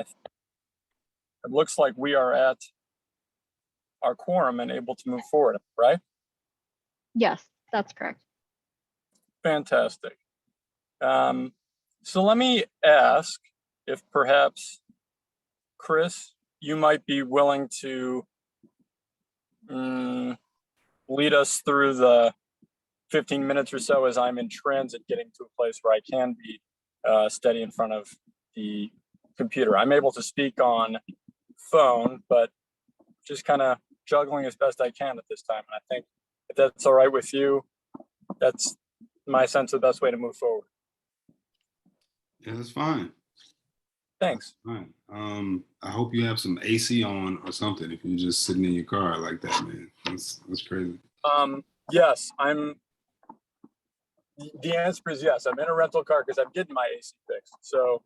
It looks like we are at our quorum and able to move forward, right? Yes, that's correct. Fantastic. So let me ask if perhaps, Chris, you might be willing to lead us through the 15 minutes or so as I'm in transit getting to a place where I can be steady in front of the computer. I'm able to speak on phone, but just kind of juggling as best I can at this time. And I think if that's all right with you, that's my sense of the best way to move forward. Yeah, that's fine. Thanks. That's fine. I hope you have some AC on or something if you're just sitting in your car like that, man. That's crazy. Yes, the answer is yes. I'm in a rental car because I'm getting my AC fixed. So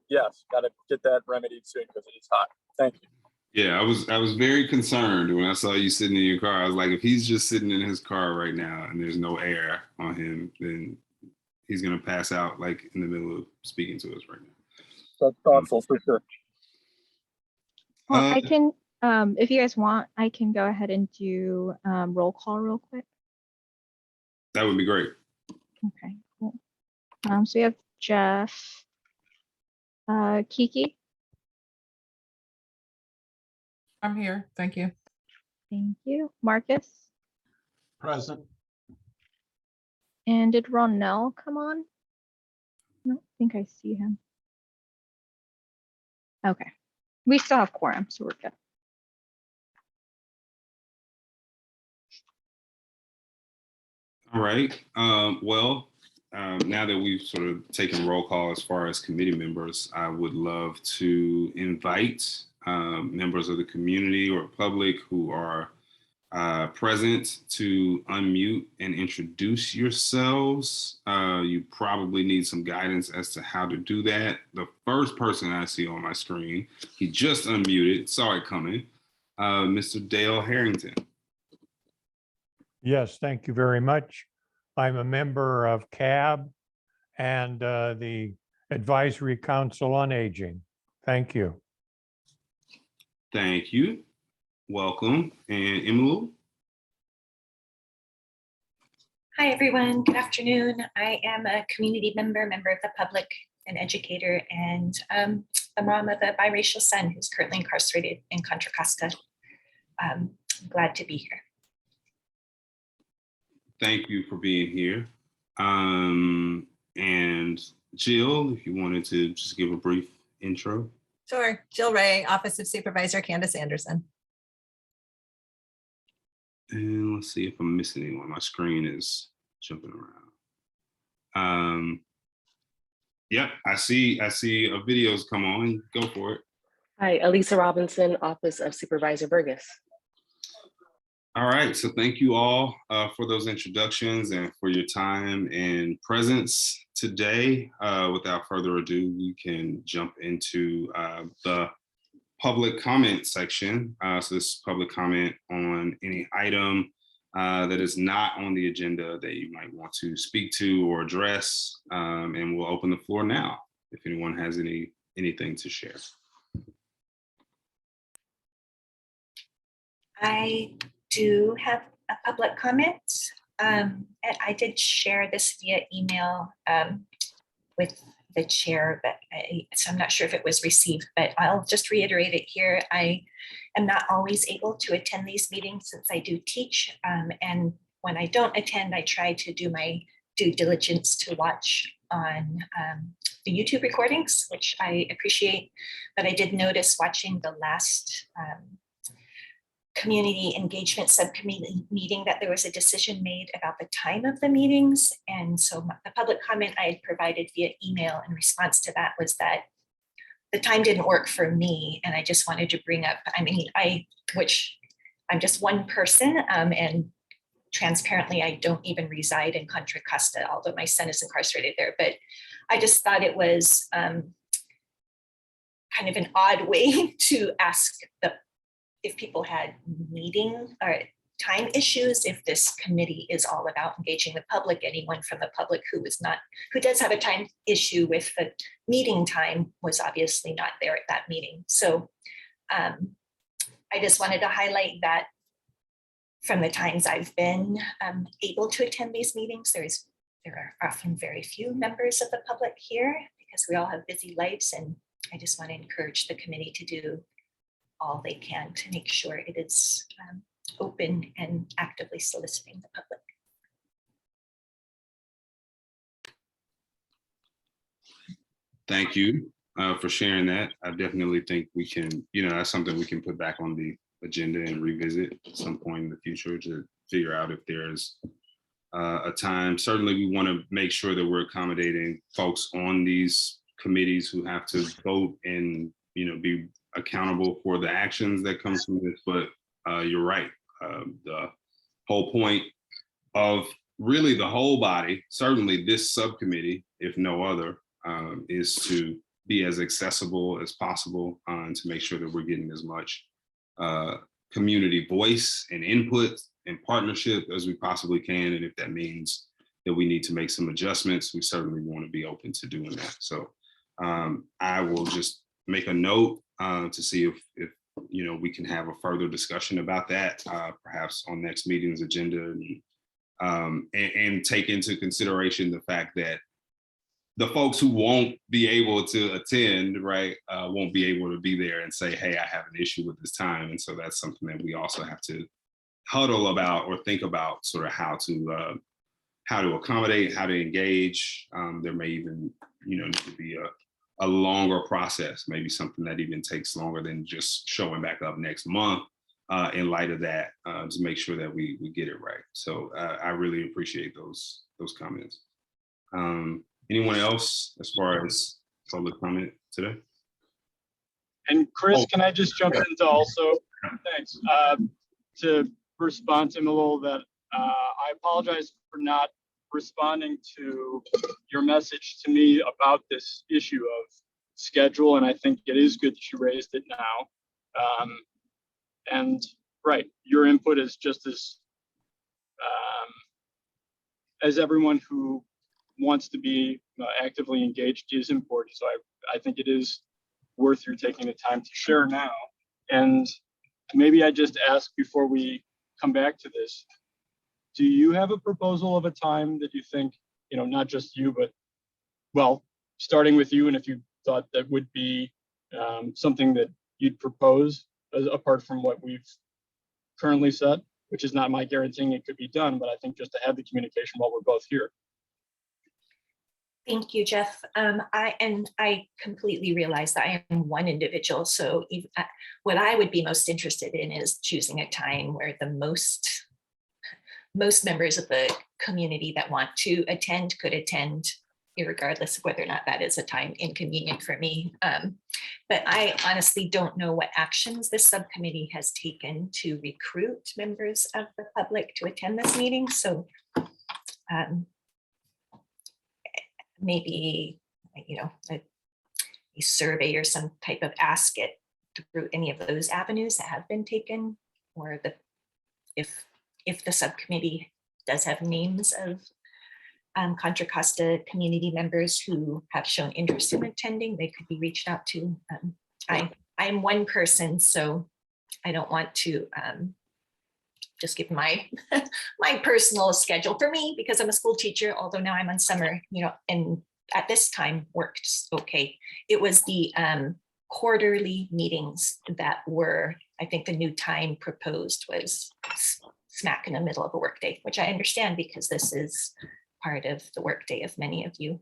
yes, got to get that remedied soon because it is hot. Thank you. Yeah, I was very concerned when I saw you sitting in your car. I was like, if he's just sitting in his car right now and there's no air on him, then he's gonna pass out like in the middle of speaking to us right now. That's thoughtful for sure. Well, I can, if you guys want, I can go ahead and do roll call real quick. That would be great. Okay, cool. So we have Jeff, Kiki. I'm here. Thank you. Thank you. Marcus. Present. And did Ronell come on? I don't think I see him. Okay. We still have quorum, so we're good. All right. Now that we've sort of taken roll call as far as committee members, I would love to invite members of the community or public who are present to unmute and introduce yourselves. You probably need some guidance as to how to do that. The first person I see on my screen, he just unmuted, saw it coming, Mr. Dale Harrington. Yes, thank you very much. I'm a member of CAB and the Advisory Council on Aging. Thank you. Thank you. Welcome. And Emilu? Hi, everyone. Good afternoon. I am a community member of the public, an educator, and the mom of a biracial son who's currently incarcerated in Contra Costa. I'm glad to be here. Thank you for being here. And Jill, if you wanted to just give a brief intro. Sure. Jill Ray, Office of Supervisor Candace Anderson. And let's see if I'm missing anyone. My screen is jumping around. Yep, I see a video's come on. Go for it. Hi, Elisa Robinson, Office of Supervisor Burgess. All right, so thank you all for those introductions and for your time and presence today. Without further ado, we can jump into the public comment section. So this is public comment on any item that is not on the agenda that you might want to speak to or address. And we'll open the floor now if anyone has anything to share. I do have a public comment. I did share this via email with the chair, but so I'm not sure if it was received, but I'll just reiterate it here. I am not always able to attend these meetings since I do teach. And when I don't attend, I try to do my due diligence to watch on the YouTube recordings, which I appreciate. But I did notice watching the last community engagement subcommittee meeting that there was a decision made about the time of the meetings. And so the public comment I had provided via email in response to that was that the time didn't work for me. And I just wanted to bring up, which I'm just one person, and transparently, I don't even reside in Contra Costa, although my son is incarcerated there. But I just thought it was kind of an odd way to ask if people had meeting or time issues, if this committee is all about engaging the public, anyone from the public who does have a time issue with the meeting time was obviously not there at that meeting. So I just wanted to highlight that from the times I've been able to attend these meetings, there are often very few members of the public here because we all have busy lives, and I just want to encourage the committee to do all they can to make sure it is open and actively soliciting the public. Thank you for sharing that. I definitely think we can, that's something we can put back on the agenda and revisit at some point in the future to figure out if there's a time. Certainly, we want to make sure that we're accommodating folks on these committees who have to vote and, be accountable for the actions that come from this. But you're right. The whole point of really the whole body, certainly this subcommittee, if no other, is to be as accessible as possible and to make sure that we're getting as much community voice and input and partnership as we possibly can. And if that means that we need to make some adjustments, we certainly want to be open to doing that. So I will just make a note to see if we can have a further discussion about that, perhaps on next meeting's agenda, and take into consideration the fact that the folks who won't be able to attend, right, won't be able to be there and say, hey, I have an issue with this time. And so that's something that we also have to huddle about or think about, sort of how to accommodate, how to engage. There may even, need to be a longer process, maybe something that even takes longer than just showing back up next month in light of that, to make sure that we get it right. So I really appreciate those comments. Anyone else as far as public comment today? And Chris, can I just jump into also, thanks, to respond to Malol that I apologize for not responding to your message to me about this issue of schedule. And I think it is good that you raised it now. And right, your input is just as everyone who wants to be actively engaged is important. So I think it is worth your taking the time to share now. And maybe I just ask before we come back to this, do you have a proposal of a time that you think, not just you, but, well, starting with you, and if you thought that would be something that you'd propose apart from what we've currently said, which is not my guaranteeing it could be done, but I think just to have the communication while we're both here. Thank you, Jeff. I completely realize that I am one individual. So what I would be most interested in is choosing a time where the most members of the community that want to attend could attend, regardless of whether or not that is a time inconvenient for me. But I honestly don't know what actions this subcommittee has taken to recruit members of the public to attend this meeting. So maybe, a survey or some type of ask it through any of those avenues that have been taken, or if the subcommittee does have names of Contra Costa community members who have shown interest in attending, they could be reached out to. I'm one person, so I don't want to just give my my personal schedule for me, because I'm a school teacher, although now I'm on summer, and at this time worked okay. It was the quarterly meetings that were, I think the new time proposed was smack in the middle of a workday, which I understand because this is part of the workday of many of you.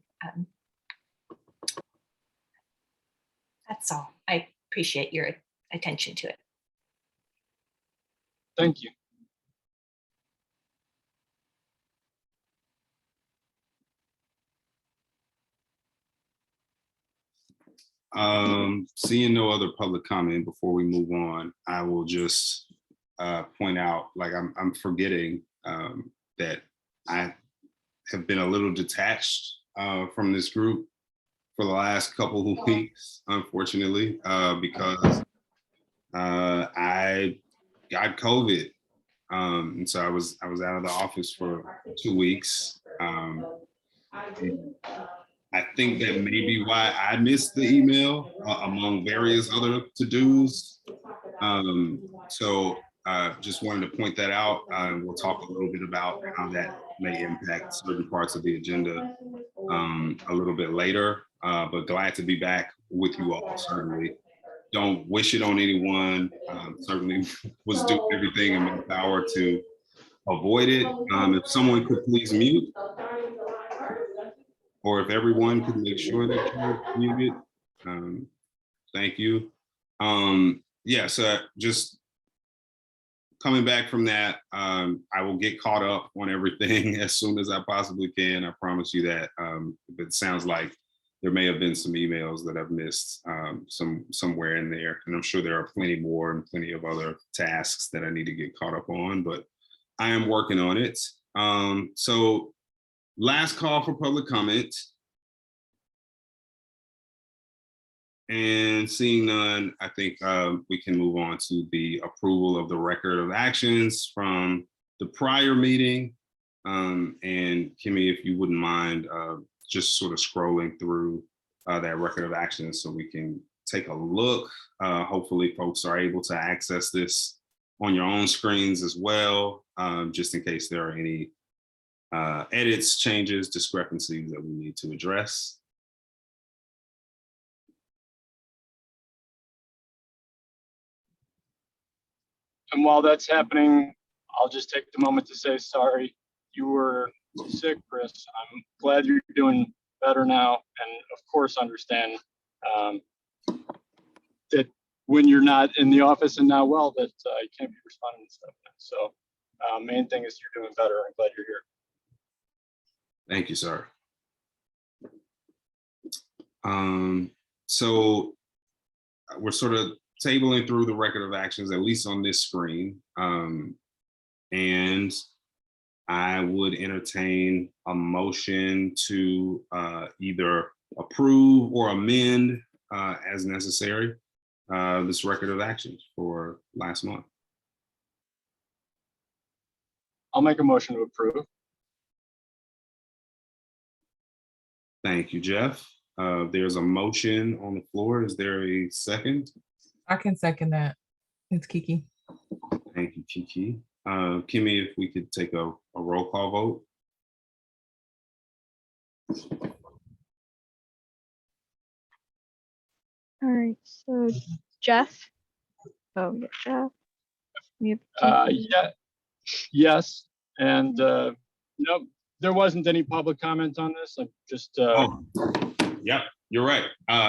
That's all. I appreciate your attention to it. Thank you. Seeing no other public comment before we move on, I will just point out, like I'm forgetting that I have been a little detached from this group for the last couple of weeks, unfortunately, because I got COVID And so I was out of the office for 2 weeks. I think that may be why I missed the email among various other to-dos. So just wanted to point that out. We'll talk a little bit about how that may impact certain parts of the agenda a little bit later, but glad to be back with you all, certainly. Don't wish it on anyone. Certainly was doing everything in my power to avoid it. If someone could please mute, or if everyone could make sure that you're muted. Thank you. Yeah, so just coming back from that, I will get caught up on everything as soon as I possibly can. I promise you that. It sounds like there may have been some emails that I've missed somewhere in there, and I'm sure there are plenty more and plenty of other tasks that I need to get caught up on, but I am working on it. So last call for public comment. And seeing none, I think we can move on to the approval of the record of actions from the prior meeting. And Kimmy, if you wouldn't mind just sort of scrolling through that record of actions so we can take a look. Hopefully folks are able to access this on your own screens as well, just in case there are any edits, changes, discrepancies that we need to address. And while that's happening, I'll just take the moment to say sorry. You were sick, Chris. I'm glad you're doing better now, and of course understand that when you're not in the office and not well, that you can't be responding to stuff. So main thing is you're doing better. I'm glad you're here. Thank you, sir. So we're sort of tabling through the record of actions, at least on this screen. And I would entertain a motion to either approve or amend as necessary this record of actions for last month. I'll make a motion to approve. Thank you, Jeff. There's a motion on the floor. Is there a second? I can second that. It's Kiki. Thank you, Kiki. Kimmy, if we could take a roll call vote. All right, so Jeff. Oh, yeah, Jeff. We have Kiki. Yeah, yes, and no, there wasn't any public comment on this. I'm just. Yep, you're right.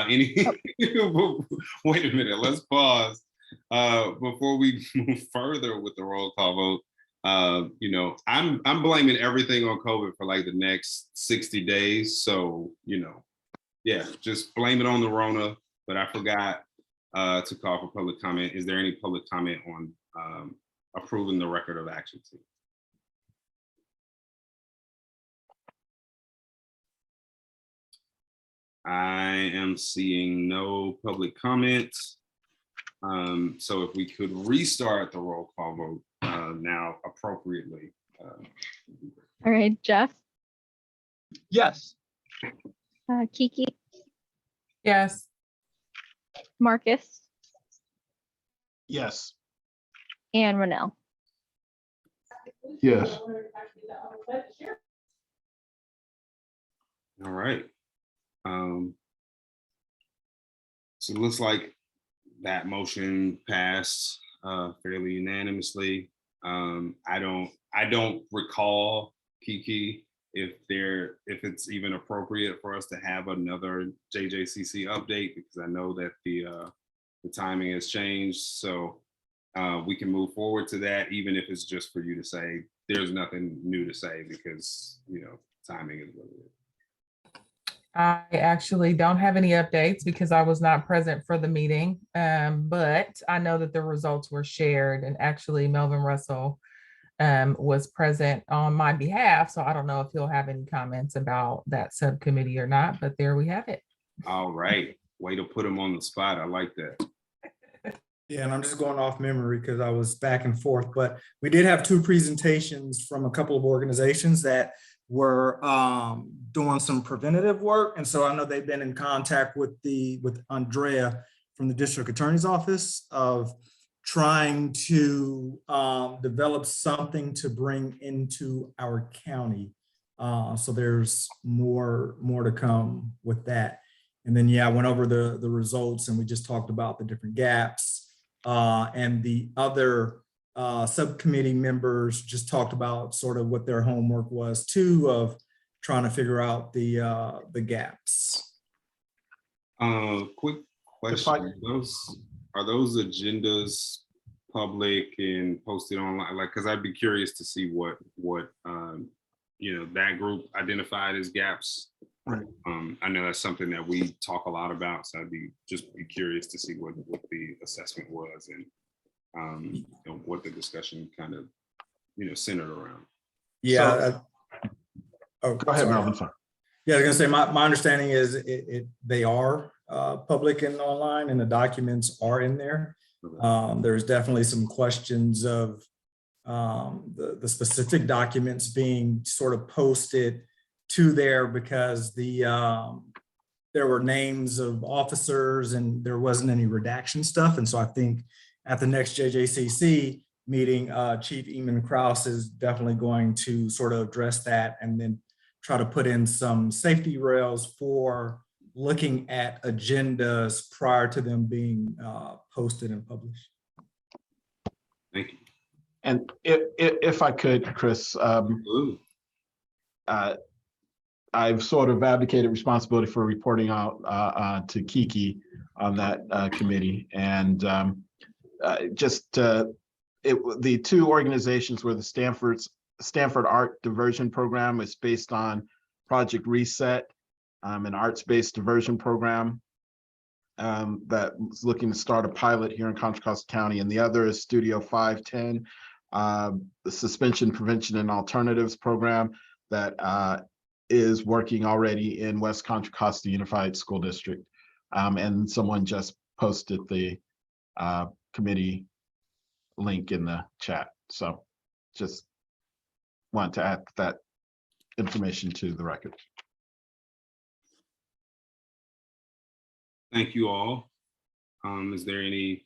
Wait a minute. Let's pause before we move further with the roll call vote. You know, I'm blaming everything on COVID for like the next 60 days. So, you know, yeah, just blame it on the Rona. But I forgot to call for public comment. Is there any public comment on approving the record of action? I am seeing no public comments. So if we could restart the roll call vote now appropriately. All right, Jeff, Yes. Kiki, Yes. Marcus, Yes. and Ronell. Yes. All right. So it looks like that motion passed fairly unanimously. I don't recall, Kiki, if it's even appropriate for us to have another JJCC update, because I know that the timing has changed. So we can move forward to that, even if it's just for you to say there's nothing new to say, because you know timing is what it is. I actually don't have any updates because I was not present for the meeting, but I know that the results were shared, and actually Melvin Russell was present on my behalf. So I don't know if he'll have any comments about that subcommittee or not, but there we have it. All right, way to put him on the spot. I like that. Yeah, and I'm just going off memory because I was back and forth, but we did have 2 presentations from a couple of organizations that were doing some preventative work. And so I know they've been in contact with Andrea from the district attorney's office of trying to develop something to bring into our county. So there's more to come with that. And then, yeah, I went over the results and we just talked about the different gaps. And the other subcommittee members just talked about sort of what their homework was too, of trying to figure out the gaps. Quick question. Are those agendas public and posted online? Like, because I'd be curious to see what that group identified as gaps. Right. I know that's something that we talk a lot about, so I'd be curious to see what the assessment was and what the discussion kind of centered around. Yeah. Go ahead, Melvin. Sorry. Yeah, I was gonna say my understanding is they are public and online, and the documents are in there. There's definitely some questions of the specific documents being sort of posted to there because there were names of officers and there wasn't any redaction stuff. And so I think at the next JJCC meeting, Chief Eamon Krause is definitely going to sort of address that and then try to put in some safety rails for looking at agendas prior to them being posted and published. Thank you. And if I could, Chris, I've sort of advocated responsibility for reporting out to Kiki on that committee. And the 2 organizations were the Stanford Art Diversion Program. Is based on Project Reset, an arts-based diversion program that is looking to start a pilot here in Contra Costa County. And the other is Studio 510, the Suspension Prevention and Alternatives Program that is working already in West Contra Costa Unified School District. And someone just posted the committee link in the chat. So just want to add that information to the record. Thank you all. Is there any,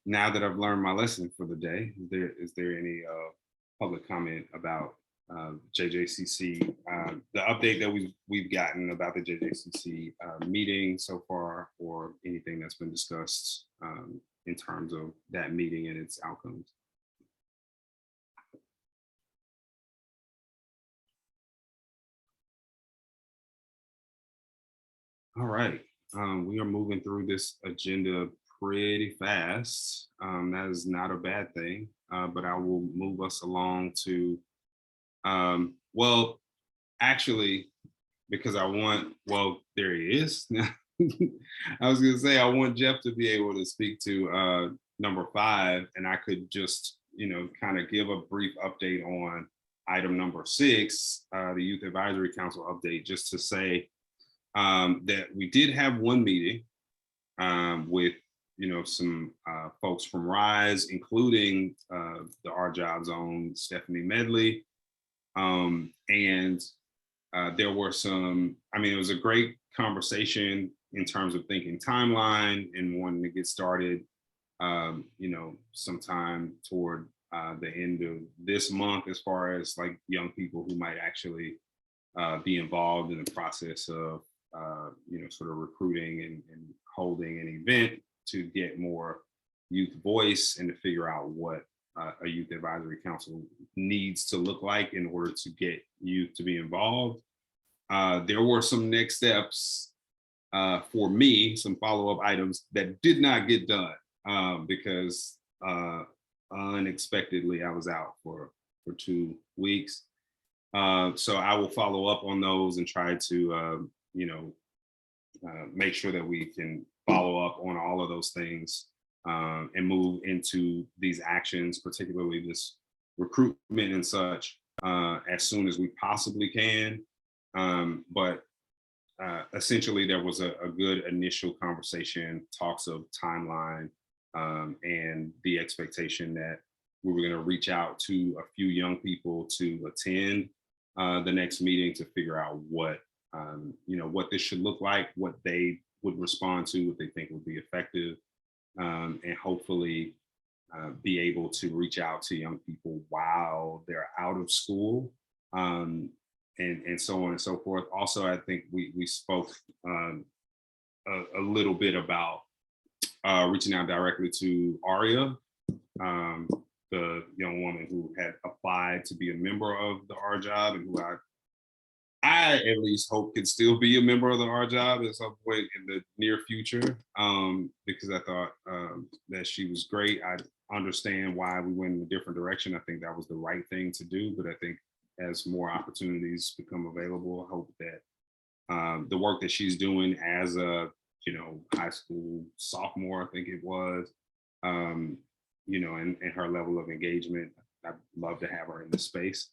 now that I've learned my lesson for the day, is there any public comment about JJCC, the update that we've gotten about the JJCC meeting so far, or anything that's been discussed in terms of that meeting and its outcomes? All right, we are moving through this agenda pretty fast. That is not a bad thing, but I will move us along to, well, actually, because there he is. I was gonna say, I want Jeff to be able to speak to number 5, and I could just, kind of give a brief update on item number 6, the Youth Advisory Council update, just to say that we did have one meeting with some folks from RISE, including the Our Jobs own Stephanie Medley. And there were some, it was a great conversation in terms of thinking timeline and wanting to get started, sometime toward the end of this month, as far as like young people who might actually be involved in the process of, sort of recruiting and holding an event to get more youth voice and to figure out what a youth advisory council needs to look like in order to get youth to be involved. There were some next steps for me, some follow-up items that did not get done because unexpectedly I was out for 2 weeks. So I will follow up on those and try to, make sure that we can follow up on all of those things and move into these actions, particularly this recruitment and such, as soon as we possibly can. But essentially, there was a good initial conversation, talks of timeline, and the expectation that we were going to reach out to a few young people to attend the next meeting to figure out what, what this should look like, what they would respond to, what they think would be effective, and hopefully be able to reach out to young people while they're out of school, and so on and so forth. Also, I think we spoke a little bit about reaching out directly to Aria, the young woman who had applied to be a member of the R Job, and who I at least hope could still be a member of the R Job at some point in the near future, because I thought that she was great. I understand why we went in a different direction. I think that was the right thing to do, but I think as more opportunities become available, I hope that the work that she's doing as a high school sophomore, I think it was, and her level of engagement, I'd love to have her in the space.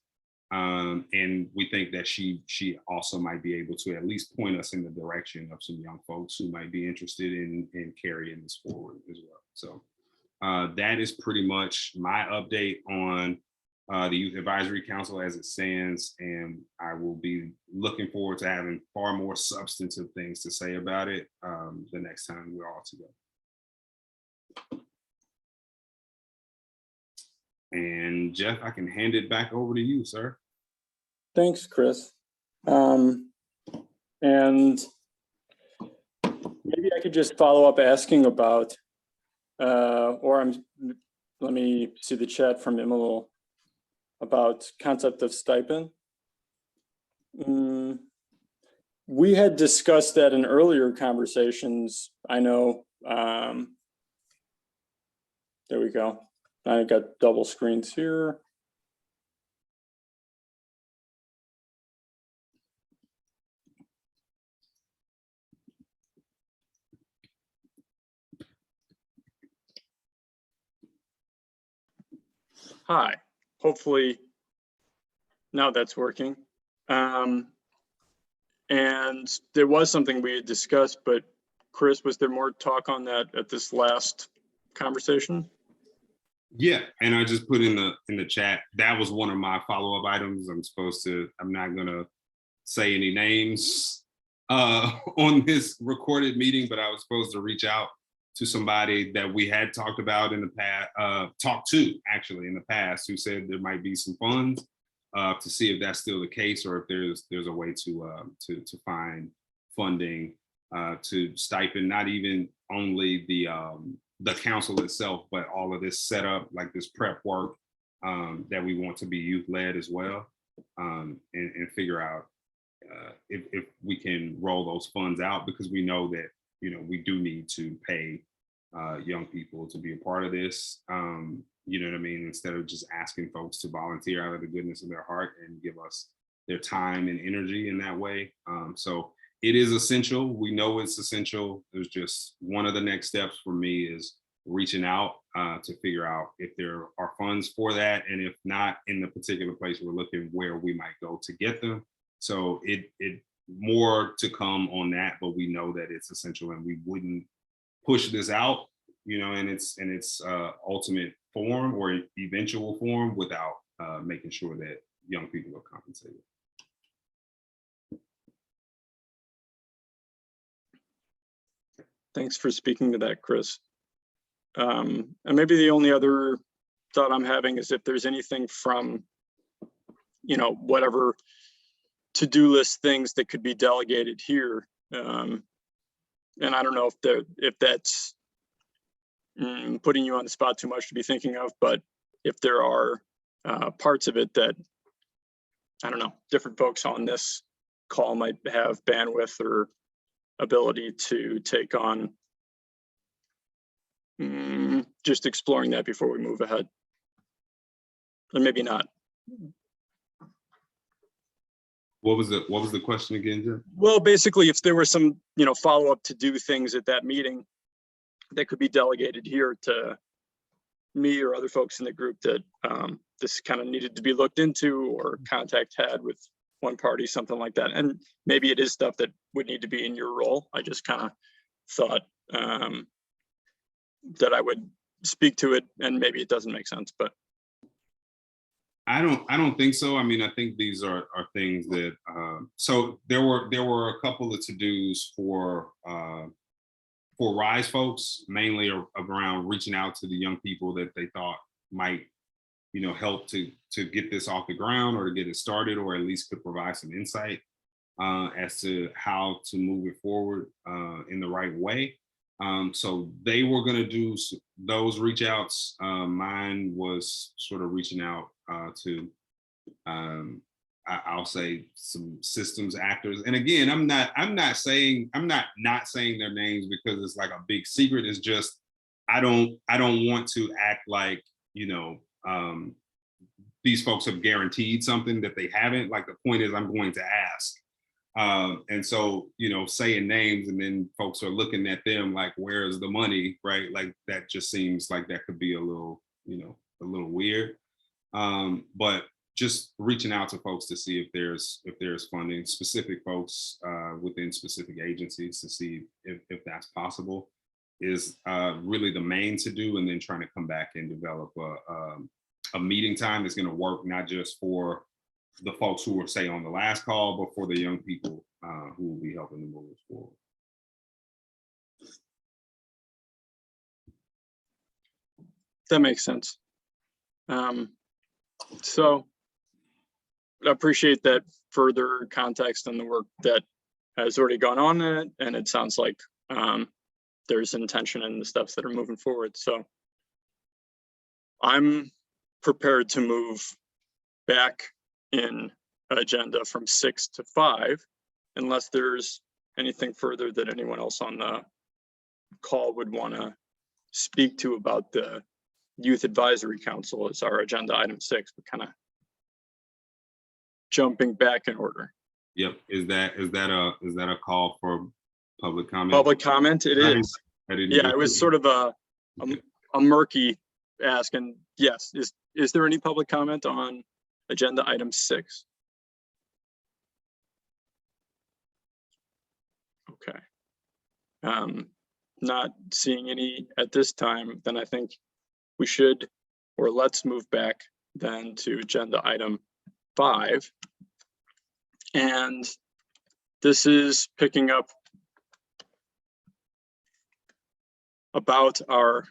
And we think that she also might be able to at least point us in the direction of some young folks who might be interested in carrying this forward as well. So that is pretty much my update on the Youth Advisory Council as it stands, and I will be looking forward to having far more substantive things to say about it the next time we're all together. And Jeff, I can hand it back over to you, sir. Thanks, Chris. And maybe I could just follow up asking about, let me see the chat from Imel about concept of stipend. We had discussed that in earlier conversations. I know, there we go. I got double screens here. Hi, hopefully now that's working. And there was something we had discussed, but Chris, was there more talk on that at this last conversation? Yeah, and I just put in the chat, that was one of my follow-up items. I'm not gonna say any names on this recorded meeting, but I was supposed to reach out to somebody that we had talked about in the past, in the past, who said there might be some funds, to see if that's still the case, or if there's a way to find funding to stipend not even only the council itself, but all of this setup, like this prep work that we want to be youth-led as well, and figure out if we can roll those funds out, because we know that we do need to pay young people to be a part of this. You know what I mean? Instead of just asking folks to volunteer out of the goodness of their heart and give us their time and energy in that way. So it is essential. We know it's essential. There's just one of the next steps for me is reaching out to figure out if there are funds for that. And if not, in the particular place we're looking, where we might go to get them. So it more to come on that, but we know that it's essential, and we wouldn't push this out, in its ultimate form or eventual form without making sure that young people are compensated. Thanks for speaking to that, Chris. And maybe the only other thought I'm having is if there's anything from, whatever to-do list things that could be delegated here. And I don't know if that's putting you on the spot too much to be thinking of, but if there are parts of it that, I don't know, different folks on this call might have bandwidth or ability to take on, just exploring that before we move ahead. Or maybe not. What was the question again, Jim? Well, basically, if there were some, follow-up to do things at that meeting that could be delegated here to me or other folks in the group that this kind of needed to be looked into, or contact had with one party, something like that. And maybe it is stuff that would need to be in your role. I just kind of thought that I would speak to it, and maybe it doesn't make sense, but I don't think so. I mean, I think these are things that so there were a couple of to-dos for RISE folks, mainly around reaching out to the young people that they thought might, you know, help to get this off the ground or to get it started, or at least could provide some insight as to how to move it forward in the right way. So they were going to do those reach outs. Mine was sort of reaching out to, I'll say, some systems actors. And again, I'm not saying their names because it's like a big secret. It's just I don't want to act like, you know, these folks have guaranteed something that they haven't. Like, the point is, I'm going to ask. And so, you know, saying names and then folks are looking at them like, where's the money, right? Like, that just seems like that could be a little, you know, a little weird. But just reaching out to folks to see if there's funding, specific folks within specific agencies, to see if that's possible, is really the main to do. And then trying to come back and develop a meeting time that's going to work not just for the folks who were, say, on the last call, but for the young people who will be helping to move us forward. that makes sense. So I appreciate that further context and the work that has already gone on in it. And it sounds like there's intention in the steps that are moving forward. So I'm prepared to move back in agenda from 6 to 5, unless there's anything further that anyone else on the call would want to speak to about the Youth Advisory Council as our agenda item 6, but kind of jumping back in order. Yep. Is that a call for public comment? Public comment, it is. Yeah, it was sort of a murky ask, and yes, is there any public comment on agenda item 6? Okay. Not seeing any at this time, then I think we should, or let's move back then to agenda item 5. And this is picking up about our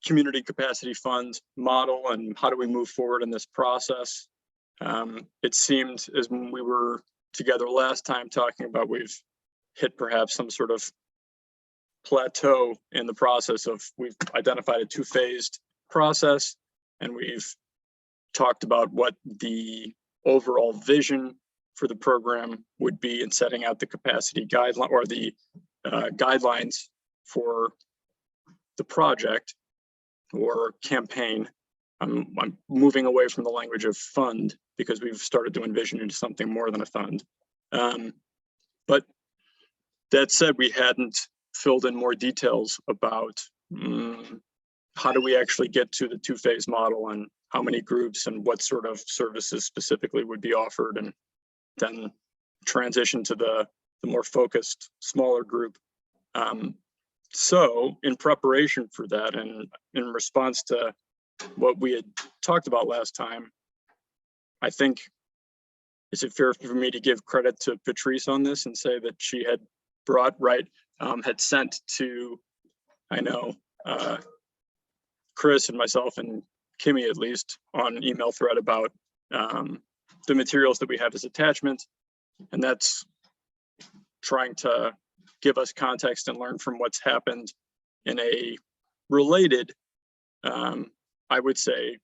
community capacity fund model and how do we move forward in this process. It seemed, as when we were together last time talking about, we've hit perhaps some sort of plateau in the process of, we've identified a 2-phased process, and we've talked about what the overall vision for the program would be in setting out the capacity guideline, or the guidelines for the project or campaign. I'm moving away from the language of fund because we've started to envision into something more than a fund. But that said, we hadn't filled in more details about how do we actually get to the 2-phase model, and how many groups and what sort of services specifically would be offered, and then transition to the more focused smaller group. So in preparation for that, and in response to what we had talked about last time, I think, is it fair for me to give credit to Patrice on this and say that she had had sent to, I know, Chris and myself and Kimmy, at least, on an email thread about the materials that we have as attachments, and that's trying to give us context and learn from what's happened in a related, I would say,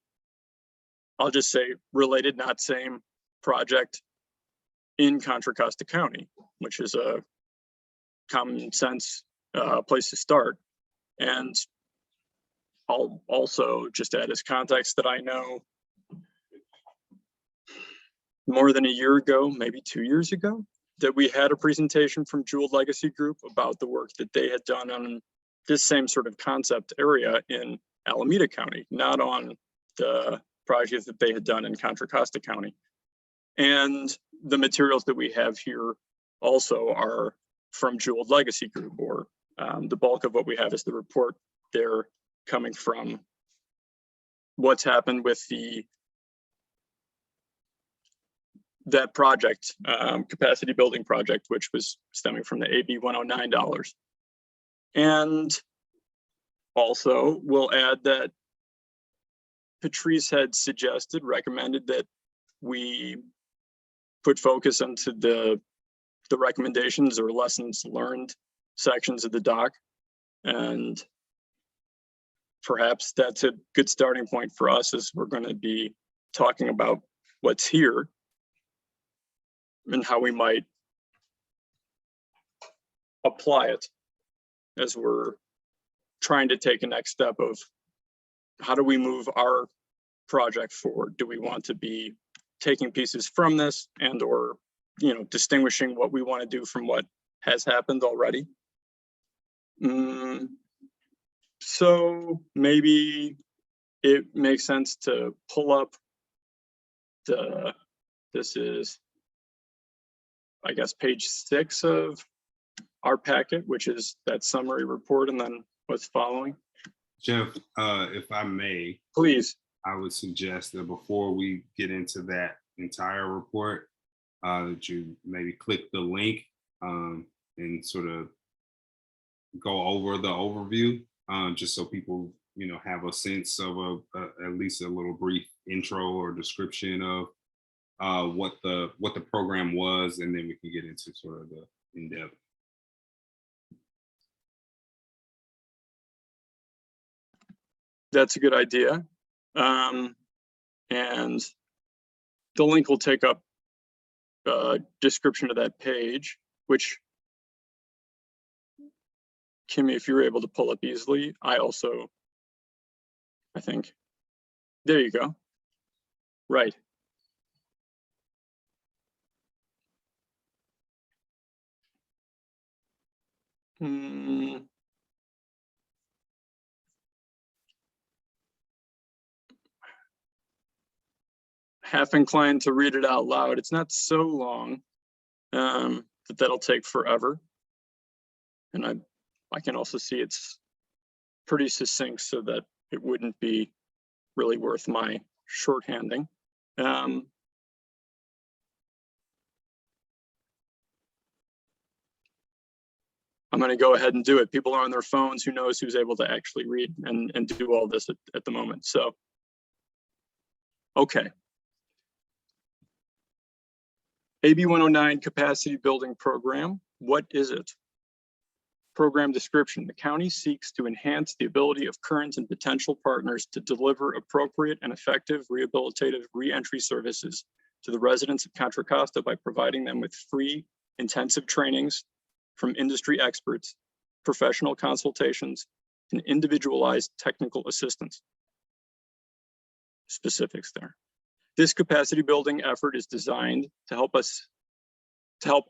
I'll just say related, not same project in Contra Costa County, which is a common sense place to start. And I'll also just add as context that I know more than a year ago, maybe 2 years ago, that we had a presentation from Jeweled Legacy Group about the work that they had done on this same sort of concept area in Alameda County, not on the project that they had done in Contra Costa County. And the materials that we have here also are from Jeweled Legacy Group, or the bulk of what we have is the report they're coming from, what's happened with that project, capacity building project, which was stemming from the AB $109. And also we'll add that Patrice had recommended that we put focus into the recommendations or lessons learned sections of the doc. And perhaps that's a good starting point for us, as we're going to be talking about what's here and how we might apply it as we're trying to take a next step of how do we move our project forward? Do we want to be taking pieces from this and or, distinguishing what we want to do from what has happened already? So maybe it makes sense to pull up this is, I guess, page 6 of our packet, which is that summary report, and then what's following. Jeff, if I may, Please. I would suggest that before we get into that entire report, that you maybe click the link and sort of go over the overview, just so people, have a sense of at least a little brief intro or description of what the program was, and then we can get into sort of the in-depth. That's a good idea. And the link will take up a description of that page, which, Kimmy, if you're able to pull up easily, I think, there you go. Right. Half inclined to read it out loud. It's not so long that that'll take forever. And I can also see it's pretty succinct, so that it wouldn't be really worth my shorthanding. I'm going to go ahead and do it. People are on their phones. Who knows who's able to actually read and do all this at the moment. So, okay. AB 109 Capacity Building Program. What is it? Program description. The county seeks to enhance the ability of current and potential partners to deliver appropriate and effective rehabilitative reentry services to the residents of Contra Costa by providing them with free intensive trainings from industry experts, professional consultations, and individualized technical assistance. Specifics there. This capacity building effort is designed to help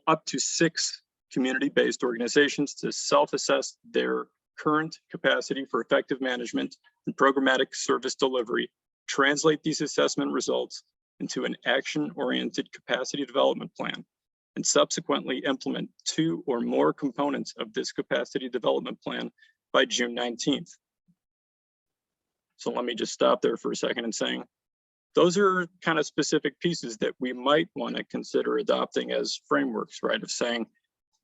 up to 6 community-based organizations to self-assess their current capacity for effective management and programmatic service delivery, translate these assessment results into an action-oriented capacity development plan, and subsequently implement 2 or more components of this capacity development plan by June 19th. So let me just stop there for a second and saying, those are kind of specific pieces that we might want to consider adopting as frameworks, right? Of saying,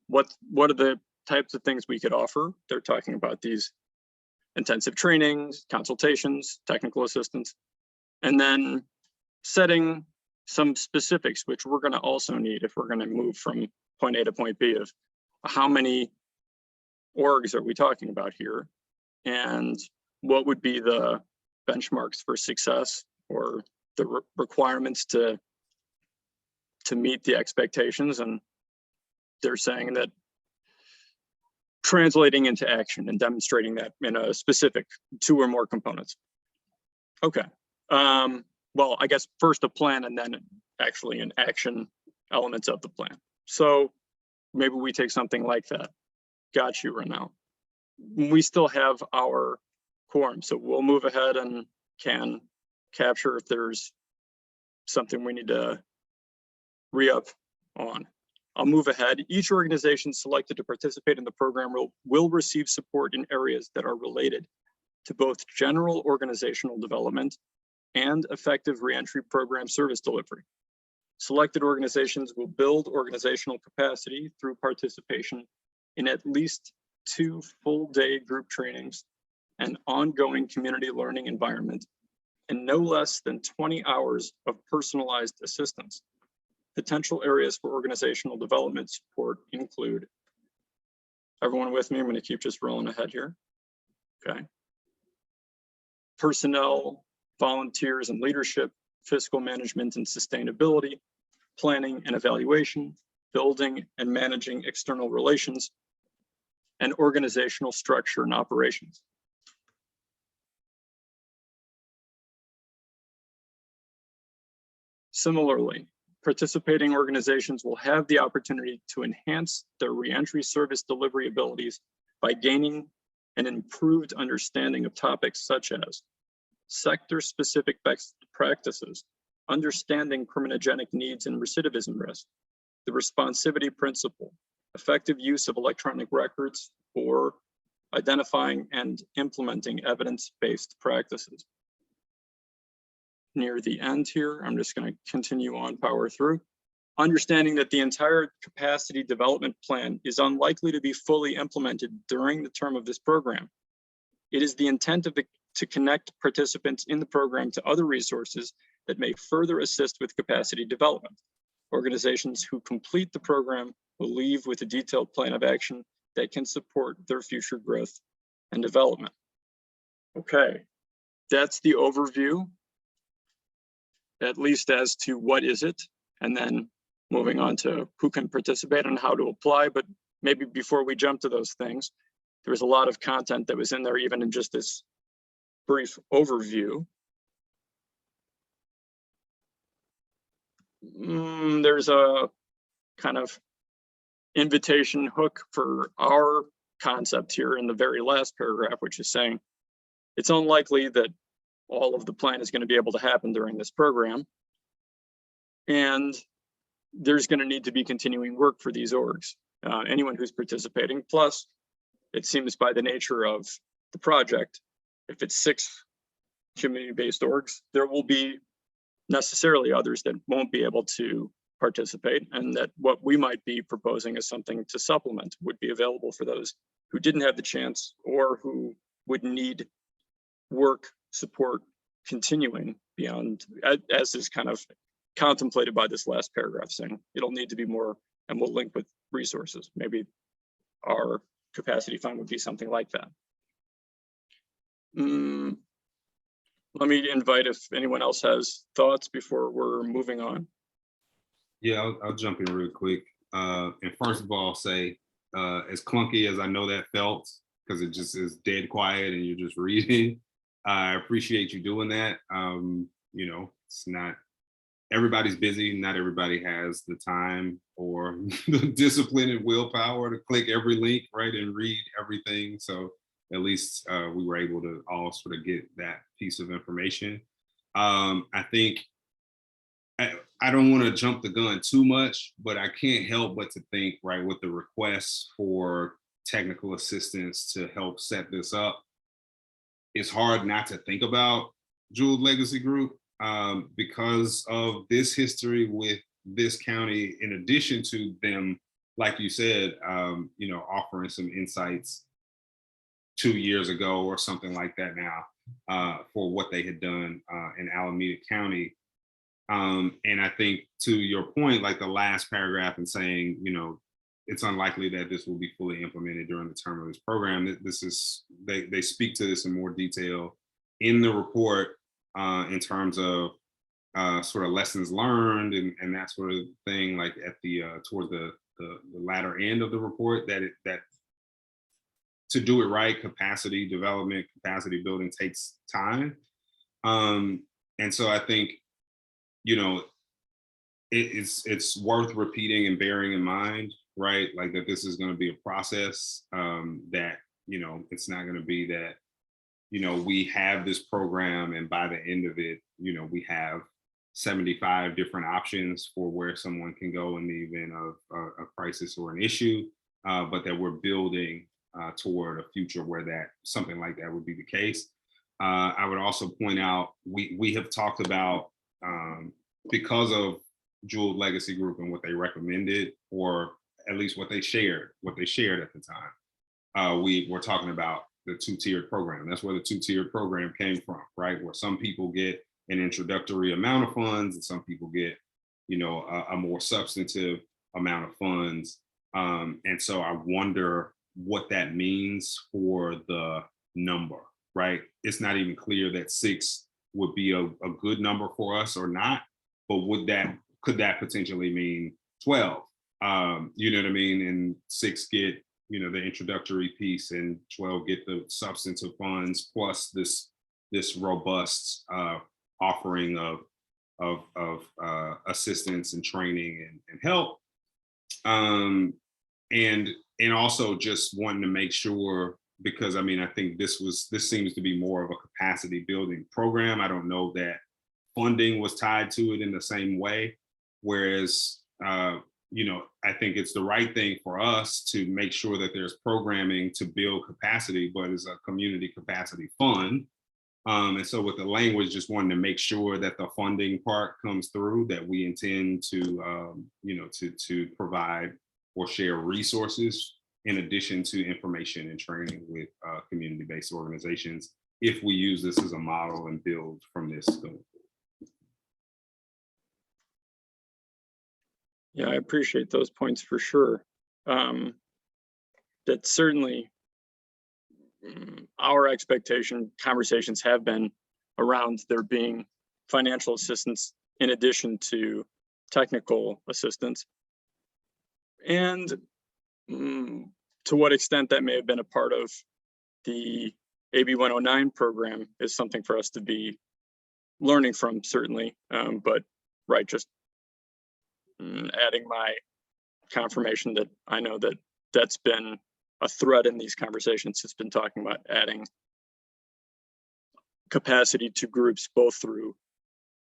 what are the types of things we could offer? They're talking about these intensive trainings, consultations, technical assistance, and then setting some specifics, which we're going to also need if we're going to move from point A to point B, of how many orgs are we talking about here? And what would be the benchmarks for success, or the requirements to meet the expectations? And they're saying that translating into action and demonstrating that in a specific 2 or more components. Okay. Well, I guess first a plan and then actually an action elements of the plan. So maybe we take something like that. Got you, Renell. We still have our quorum, so we'll move ahead and can capture if there's something we need to re-up on. I'll move ahead. Each organization selected to participate in the program will receive support in areas that are related to both general organizational development and effective reentry program service delivery. Selected organizations will build organizational capacity through participation in at least 2 full-day group trainings and ongoing community learning environment, and no less than 20 hours of personalized assistance. Potential areas for organizational development support include, everyone with me? I'm going to keep just rolling ahead here. Okay. Personnel, volunteers and leadership, fiscal management and sustainability, planning and evaluation, building and managing external relations, and organizational structure and operations. Similarly, participating organizations will have the opportunity to enhance their reentry service delivery abilities by gaining an improved understanding of topics such as sector-specific best practices, understanding criminogenic needs and recidivism risk, the responsivity principle, effective use of electronic records, or identifying and implementing evidence-based practices. Near the end here, I'm just going to continue on, power through. Understanding that the entire capacity development plan is unlikely to be fully implemented during the term of this program. It is the intent of to connect participants in the program to other resources that may further assist with capacity development. Organizations who complete the program will leave with a detailed plan of action that can support their future growth and development. Okay, that's the overview, at least as to what is it, and then moving on to who can participate and how to apply. But maybe before we jump to those things, there was a lot of content that was in there, even in just this brief overview. There's a kind of invitation hook for our concept here in the very last paragraph, which is saying it's unlikely that all of the plan is going to be able to happen during this program. And there's going to need to be continuing work for these orgs, anyone who's participating. Plus, it seems by the nature of the project, if it's 6 community-based orgs, there will be necessarily others that won't be able to participate, and that what we might be proposing as something to supplement would be available for those who didn't have the chance or who would need work support continuing beyond, as is kind of contemplated by this last paragraph, saying it'll need to be more, and we'll link with resources. Maybe our capacity fund would be something like that. Let me invite if anyone else has thoughts before we're moving on. Yeah, I'll jump in real quick. And first of all, say, as clunky as I know that felt, because it just is dead quiet and you're just reading, I appreciate you doing that. You know, it's not, everybody's busy. Not everybody has the time or the discipline and willpower to click every link, right, and read everything. So at least we were able to all sort of get that piece of information. I think I don't want to jump the gun too much, but I can't help but to think, right, with the requests for technical assistance to help set this up, it's hard not to think about Jeweled Legacy Group because of this history with this county, in addition to them, like you said, you know, offering some insights 2 years ago or something like that now for what they had done in Alameda County. And I think to your point, like the last paragraph and saying, you know, it's unlikely that this will be fully implemented during the term of this program. This is, they speak to this in more detail in the report in terms of sort of lessons learned and that sort of thing, like at the toward the latter end of the report, that to do it right, capacity development, capacity building takes time. And so I think, you know, it's worth repeating and bearing in mind, right? Like that this is going to be a process that, you know, it's not going to be that, you know, we have this program and by the end of it, you know, we have 75 different options for where someone can go in the event of a crisis or an issue, but that we're building toward a future where that something like that would be the case. I would also point out we have talked about because of Jewel Legacy Group and what they recommended, or at least what they shared at the time. We were talking about the two-tiered program. That's where the two-tiered program came from, right? Where some people get an introductory amount of funds and some people get, you know, a more substantive amount of funds. And so I wonder what that means for the number, right? It's not even clear that 6 would be a good number for us or not, but could that potentially mean 12? You know what I mean? And 6 get, you know, the introductory piece, and 12 get the substantive funds plus this robust offering of assistance and training and help. And also just wanting to make sure, because I mean, I think this seems to be more of a capacity building program. I don't know that funding was tied to it in the same way. Whereas, you know, I think it's the right thing for us to make sure that there's programming to build capacity, but it's a community capacity fund. And so with the language, just wanting to make sure that the funding part comes through, that we intend to, you know, to provide or share resources in addition to information and training with community-based organizations, if we use this as a model and build from this going forward. Yeah, I appreciate those points for sure. That certainly our expectation, conversations have been around there being financial assistance in addition to technical assistance. And to what extent that may have been a part of the AB 109 program is something for us to be learning from, certainly. But right, just adding my confirmation that I know that that's been a thread in these conversations. It's been talking about adding capacity to groups, both through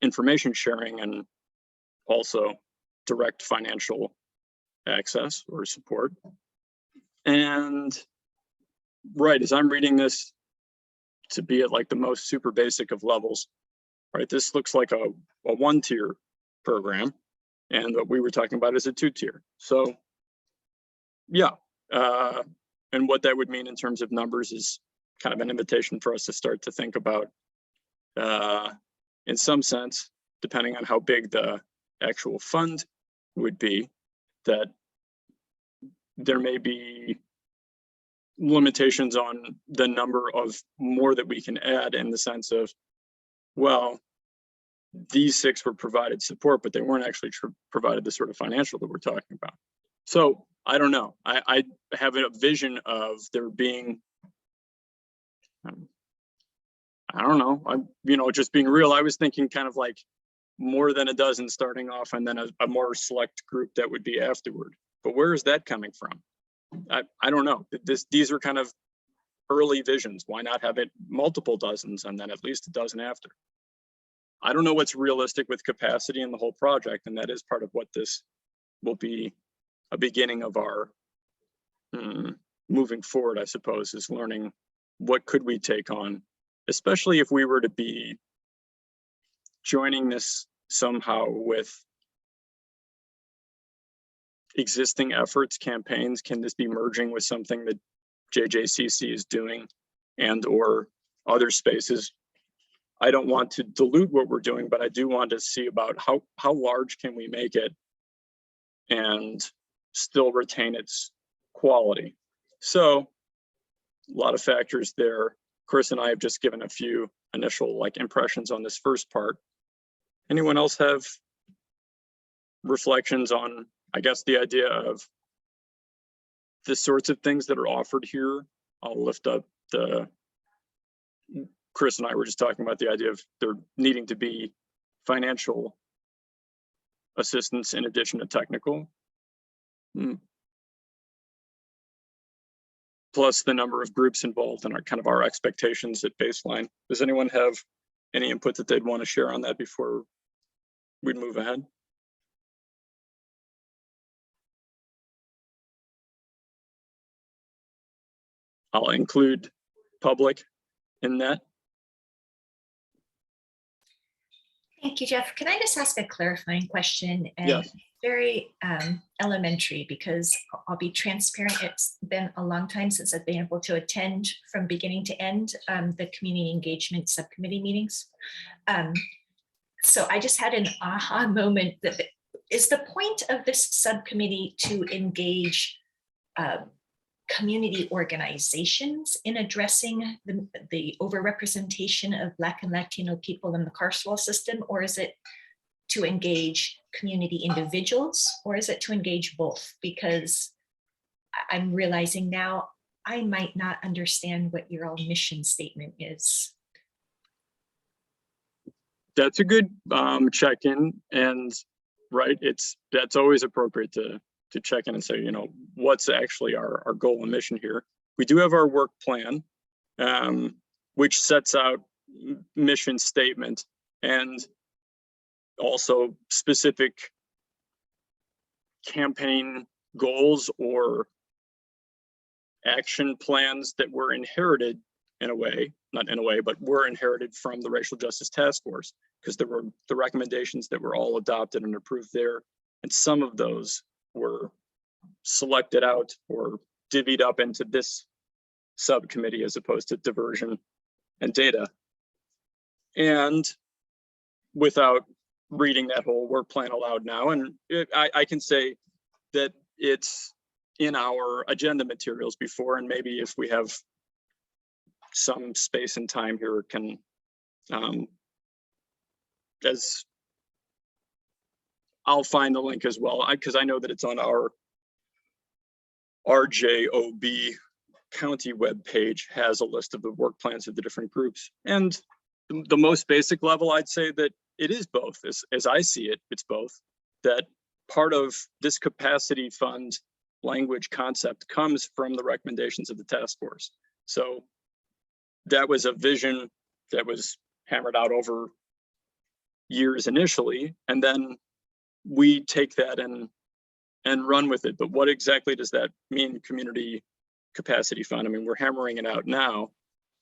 information sharing and also direct financial access or support. And right, as I'm reading this to be at like the most super basic of levels, right, this looks like a 1-tier program, and what we were talking about is a 2-tier. So yeah, and what that would mean in terms of numbers is kind of an invitation for us to start to think about, in some sense, depending on how big the actual fund would be, that there may be limitations on the number of more that we can add, in the sense of, well, these 6 were provided support, but they weren't actually provided the sort of financial that we're talking about. So I don't know. I have a vision of there being, I don't know, I'm, you know, just being real, I was thinking kind of like more than a dozen starting off, and then a more select group that would be afterward. But where is that coming from? I don't know. These are kind of early visions. Why not have it multiple dozens and then at least a dozen after? I don't know what's realistic with capacity in the whole project, and that is part of what this will be a beginning of our moving forward, I suppose, is learning what could we take on, especially if we were to be joining this somehow with existing efforts, campaigns. Can this be merging with something that JJCC is doing and or other spaces? I don't want to dilute what we're doing, but I do want to see about how large can we make it and still retain its quality. So a lot of factors there. Chris and I have just given a few initial like impressions on this first part. Anyone else have reflections on, I guess, the idea of the sorts of things that are offered here? I'll lift up Chris and I were just talking about the idea of there needing to be financial assistance in addition to technical. Plus the number of groups involved and our expectations at baseline. Does anyone have any input that they'd want to share on that before we move ahead? I'll include public in that. Thank you, Jeff. Can I just ask a clarifying question? And Yes. very elementary, because I'll be transparent. It's been a long time since I've been able to attend from beginning to end the community engagement subcommittee meetings. So I just had an aha moment. That is the point of this subcommittee to engage community organizations in addressing the overrepresentation of Black and Latino people in the carceral system, or is it to engage community individuals, or is it to engage both? Because I'm realizing now I might not understand what your mission statement is. That's a good check-in, and right, that's always appropriate to check in and say, you know, what's actually our goal and mission here. We do have our work plan, which sets out mission statement and also specific campaign goals or action plans that were inherited in a way, not in a way, but were inherited from the Racial Justice Task Force, because there were the recommendations that were all adopted and approved there. And some of those were selected out or divvied up into this subcommittee as opposed to diversion and data. And without reading that whole work plan aloud now, and I can say that it's in our agenda materials before, and maybe if we have some space and time here, can as I'll find the link as well, because I know that it's on our RJOB county webpage, has a list of the work plans of the different groups. And the most basic level, I'd say that it is both. As I see it, it's both. That part of this capacity fund language concept comes from the recommendations of the task force. So that was a vision that was hammered out over years initially, and then we take that and run with it. But what exactly does that mean, community capacity fund? I mean, we're hammering it out now,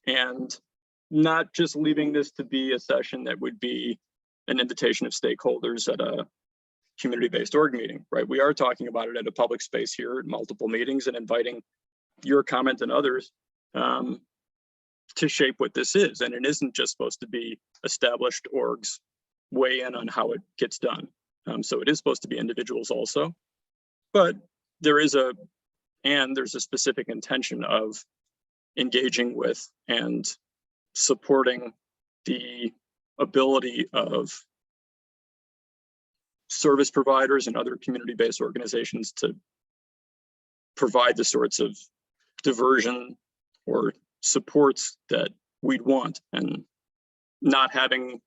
and not just leaving this to be a session that would be an invitation of stakeholders at a community-based org meeting, right? We are talking about it at a public space here at multiple meetings and inviting your comment and others to shape what this is. And it isn't just supposed to be established orgs weigh in on how it gets done. So it is supposed to be individuals also, but there's a specific intention of engaging with and supporting the ability of service providers and other community-based organizations to provide the sorts of diversion or supports that we'd want, and not having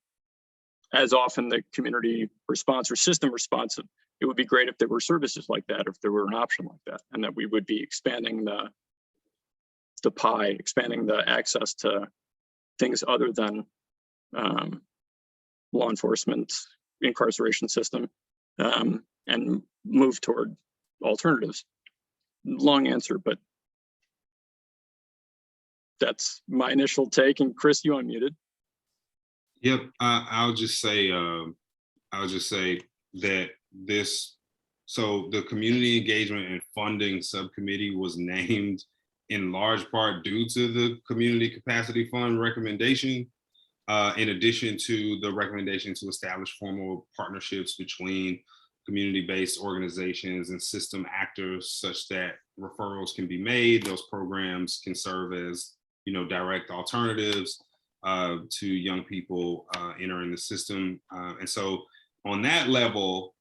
as often the community response or system response. It would be great if there were services like that, if there were an option like that, and that we would be expanding the pie, expanding the access to things other than law enforcement, incarceration system, and move toward alternatives. Long answer, but that's my initial take. And Chris, you unmuted. Yep, I'll just say that so the community engagement and funding subcommittee was named in large part due to the community capacity fund recommendation, in addition to the recommendation to establish formal partnerships between community-based organizations and system actors such that referrals can be made. Those programs can serve as, direct alternatives to young people entering the system. And so on that level,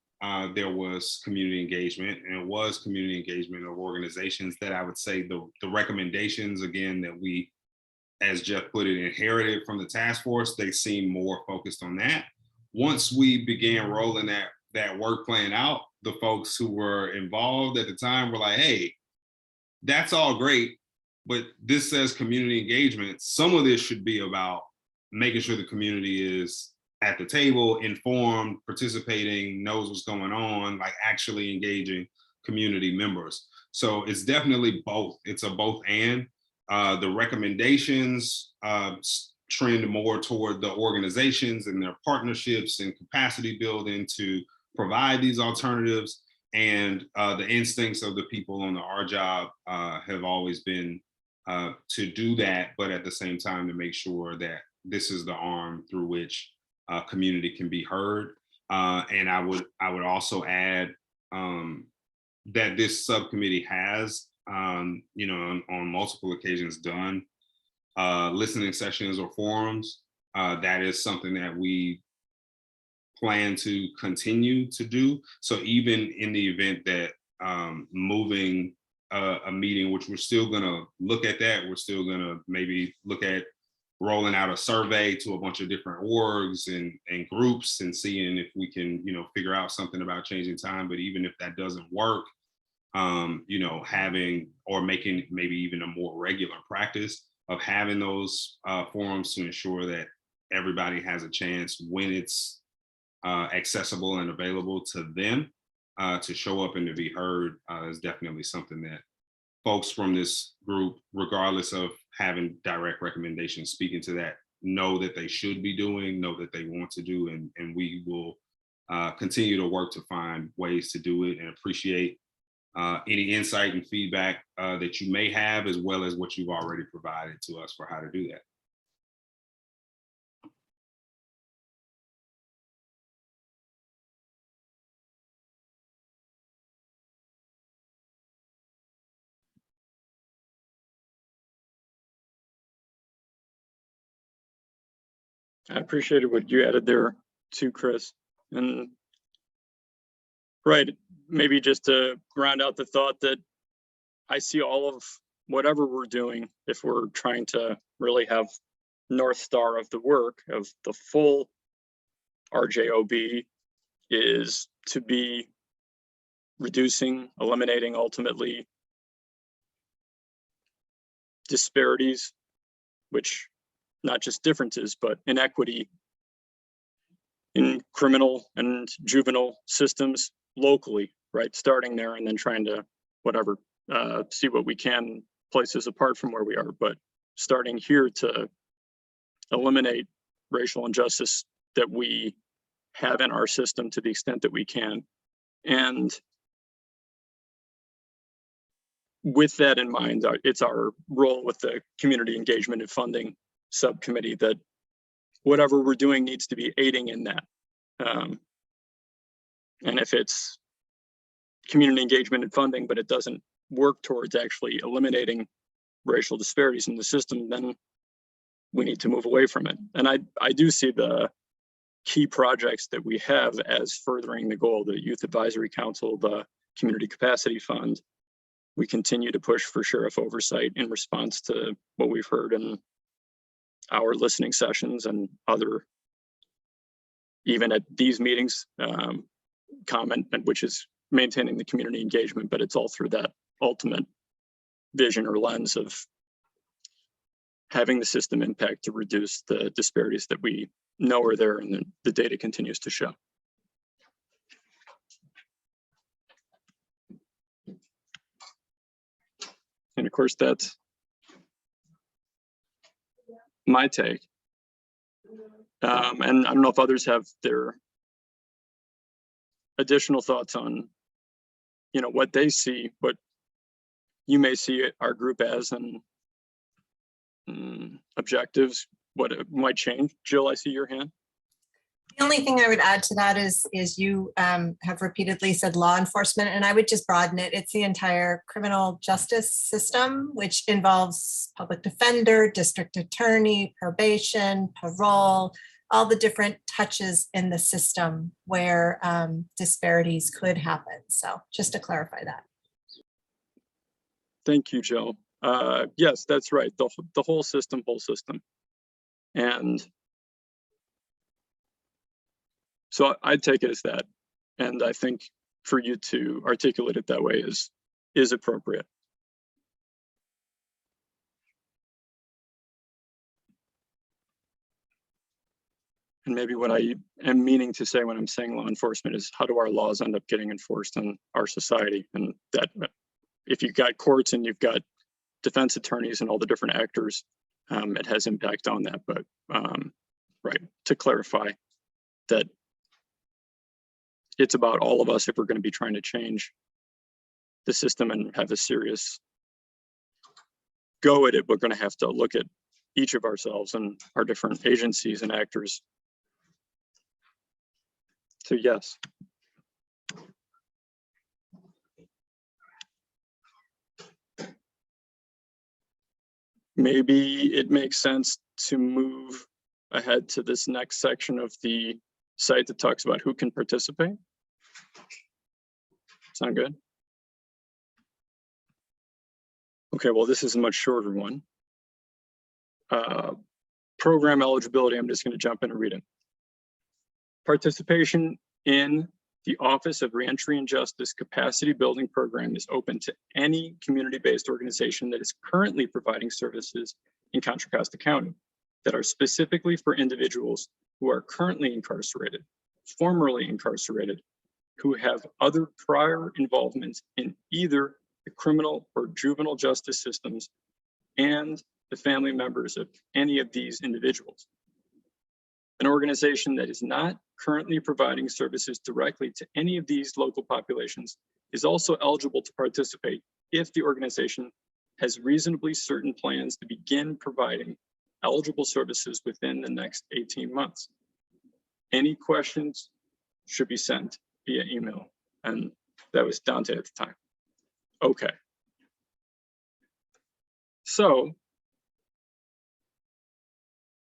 there was community engagement, and it was community engagement of organizations that I would say the recommendations, again, that we, as Jeff put it, inherited from the task force, they seem more focused on that. Once we began rolling that work plan out, the folks who were involved at the time were like, hey, that's all great, but this says community engagement. Some of this should be about making sure the community is at the table, informed, participating, knows what's going on, like actually engaging community members. So it's definitely both. It's a both and. The recommendations trend more toward the organizations and their partnerships and capacity building to provide these alternatives. And the instincts of the people on the R job have always been to do that, but at the same time to make sure that this is the arm through which community can be heard. And I would also add that this subcommittee has, you know, on multiple occasions done listening sessions or forums. That is something that we plan to continue to do. So even in the event that moving a meeting, which we're still gonna look at that, we're still gonna maybe look at rolling out a survey to a bunch of different orgs and groups and seeing if we can, you know, figure out something about changing time. But even if that doesn't work, you know, having or making maybe even a more regular practice of having those forums to ensure that everybody has a chance when it's accessible and available to them to show up and to be heard is definitely something that folks from this group, regardless of having direct recommendations speaking to that, know that they should be doing, know that they want to do, and we will continue to work to find ways to do it and appreciate any insight and feedback that you may have, as well as what you've already provided to us for how to do that. I appreciated what you added there too, Chris. And right, maybe just to round out the thought that I see all of whatever we're doing, if we're trying to really have North Star of the work of the full RJOB, is to be reducing, eliminating ultimately disparities, which not just differences, but inequity in criminal and juvenile systems locally, right? Starting there and then trying to whatever, see what we can places apart from where we are, but starting here to eliminate racial injustice that we have in our system to the extent that we can. And with that in mind, it's our role with the community engagement and funding subcommittee that whatever we're doing needs to be aiding in that. And if it's community engagement and funding, but it doesn't work towards actually eliminating racial disparities in the system, then we need to move away from it. And I do see the key projects that we have as furthering the goal, the Youth Advisory Council, the Community Capacity Fund. We continue to push for sheriff oversight in response to what we've heard in our listening sessions and other, even at these meetings, comment, which is maintaining the community engagement, but it's all through that ultimate vision or lens of having the system impact to reduce the disparities that we know are there and the data continues to show. And of course, that's my take. And I don't know if others have their additional thoughts on, you know, what they see, what you may see our group as, and objectives, what it might change. Jill, I see your hand. The only thing I would add to that is you have repeatedly said law enforcement, and I would just broaden it. It's the entire criminal justice system, which involves public defender, district attorney, probation, parole, all the different touches in the system where disparities could happen. So just to clarify that. Thank you, Jill. Yes, that's right. The whole system. And so I'd take it as that. And I think for you to articulate it that way is appropriate. And maybe what I am meaning to say when I'm saying law enforcement is, how do our laws end up getting enforced in our society? And that if you've got courts and you've got defense attorneys and all the different actors, it has impact on that. But right, to clarify that it's about all of us if we're going to be trying to change the system and have a serious go at it. We're going to have to look at each of ourselves and our different agencies and actors. So yes. Maybe it makes sense to move ahead to this next section of the site that talks about who can participate. Sound good? Okay, well, this is a much shorter one. Program eligibility, I'm just going to jump in and read it. Participation in the Office of Reentry and Justice Capacity Building Program is open to any community-based organization that is currently providing services in Contra Costa County that are specifically for individuals who are currently incarcerated, formerly incarcerated, who have other prior involvements in either the criminal or juvenile justice systems, and the family members of any of these individuals. An organization that is not currently providing services directly to any of these local populations is also eligible to participate if the organization has reasonably certain plans to begin providing eligible services within the next 18 months. Any questions should be sent via email, and that was Dante at the time. Okay. So,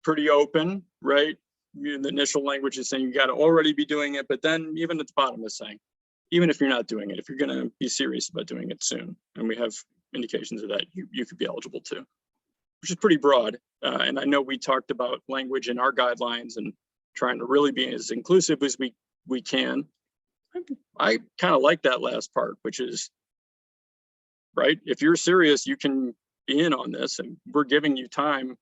pretty open, right? The initial language is saying you got to already be doing it, but then even at the bottom is saying, even if you're not doing it, if you're going to be serious about doing it soon, and we have indications of that, you could be eligible to, which is pretty broad. And I know we talked about language in our guidelines and trying to really be as inclusive as we can. I kind of like that last part, which is, right, if you're serious, you can be in on this, and we're giving you time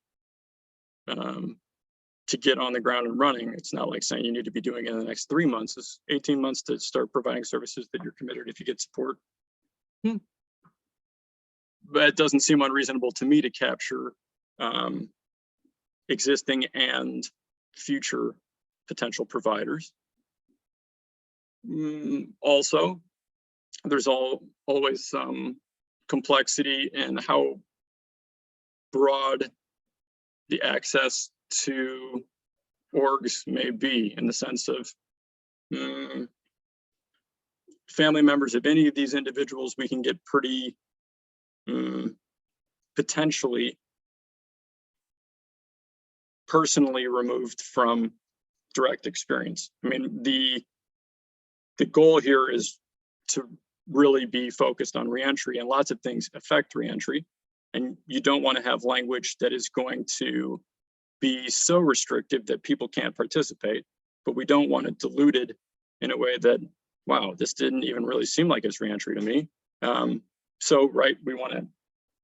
to get on the ground and running. It's not like saying you need to be doing it in the next 3 months. It's 18 months to start providing services that you're committed if you get support. But it doesn't seem unreasonable to me to capture existing and future potential providers. Also, there's always some complexity in how broad the access to orgs may be, in the sense of family members of any of these individuals, we can get pretty potentially personally removed from direct experience. I mean, the goal here is to really be focused on reentry, and lots of things affect reentry. And you don't want to have language that is going to be so restrictive that people can't participate, but we don't want it diluted in a way that, wow, this didn't even really seem like it's reentry to me. So, right, we want to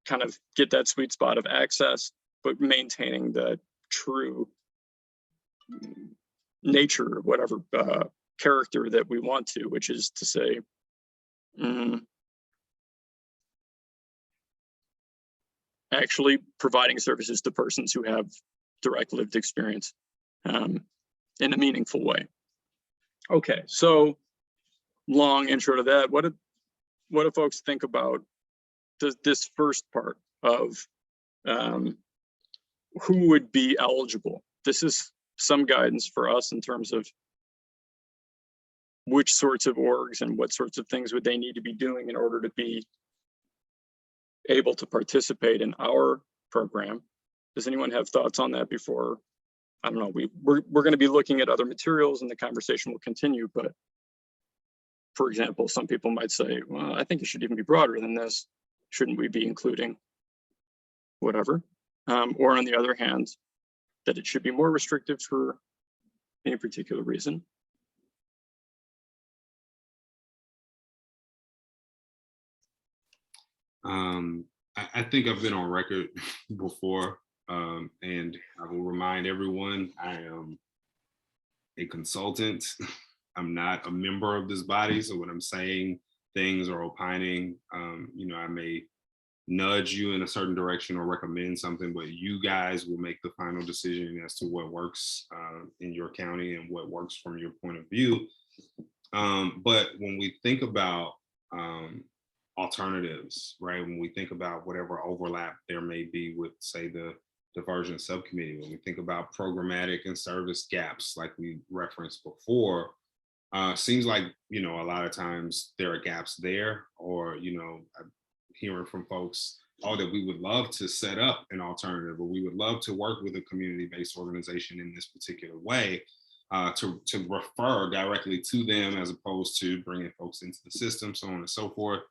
kind of get that sweet spot of access, but maintaining the true nature, whatever character that we want to, which is to say, actually providing services to persons who have direct lived experience in a meaningful way. Okay, so long intro to that. What do folks think about this first part of who would be eligible? This is some guidance for us in terms of which sorts of orgs and what sorts of things would they need to be doing in order to be able to participate in our program. Does anyone have thoughts on that before? I don't know, we're going to be looking at other materials and the conversation will continue, but for example, some people might say, well, I think it should even be broader than this. Shouldn't we be including whatever? Or on the other hand, that it should be more restrictive for any particular reason. I think I've been on record before, and I will remind everyone, I am a consultant. I'm not a member of this body, so when I'm saying things or opining, I may nudge you in a certain direction or recommend something, but you guys will make the final decision as to what works in your county and what works from your point of view. But when we think about alternatives, right? When we think about whatever overlap there may be with, say, the diversion subcommittee, when we think about programmatic and service gaps, like we referenced before, seems like, you know, a lot of times there are gaps there, or, you know, I'm hearing from folks, oh, that we would love to set up an alternative, or we would love to work with a community-based organization in this particular way, to refer directly to them as opposed to bringing folks into the system, so on and so forth.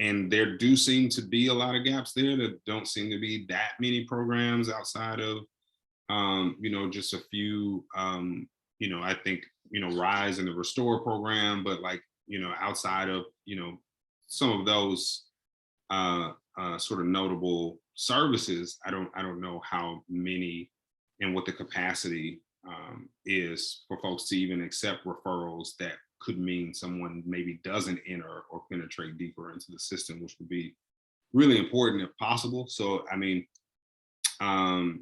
And there do seem to be a lot of gaps there. That don't seem to be that many programs outside of, you know, just a few, you know, I think, you know, Rise and the Restore program, but like, you know, outside of, you know, some of those sort of notable services, I don't know how many and what the capacity is for folks to even accept referrals that could mean someone maybe doesn't enter or penetrate deeper into the system, which would be really important if possible. So, I mean, I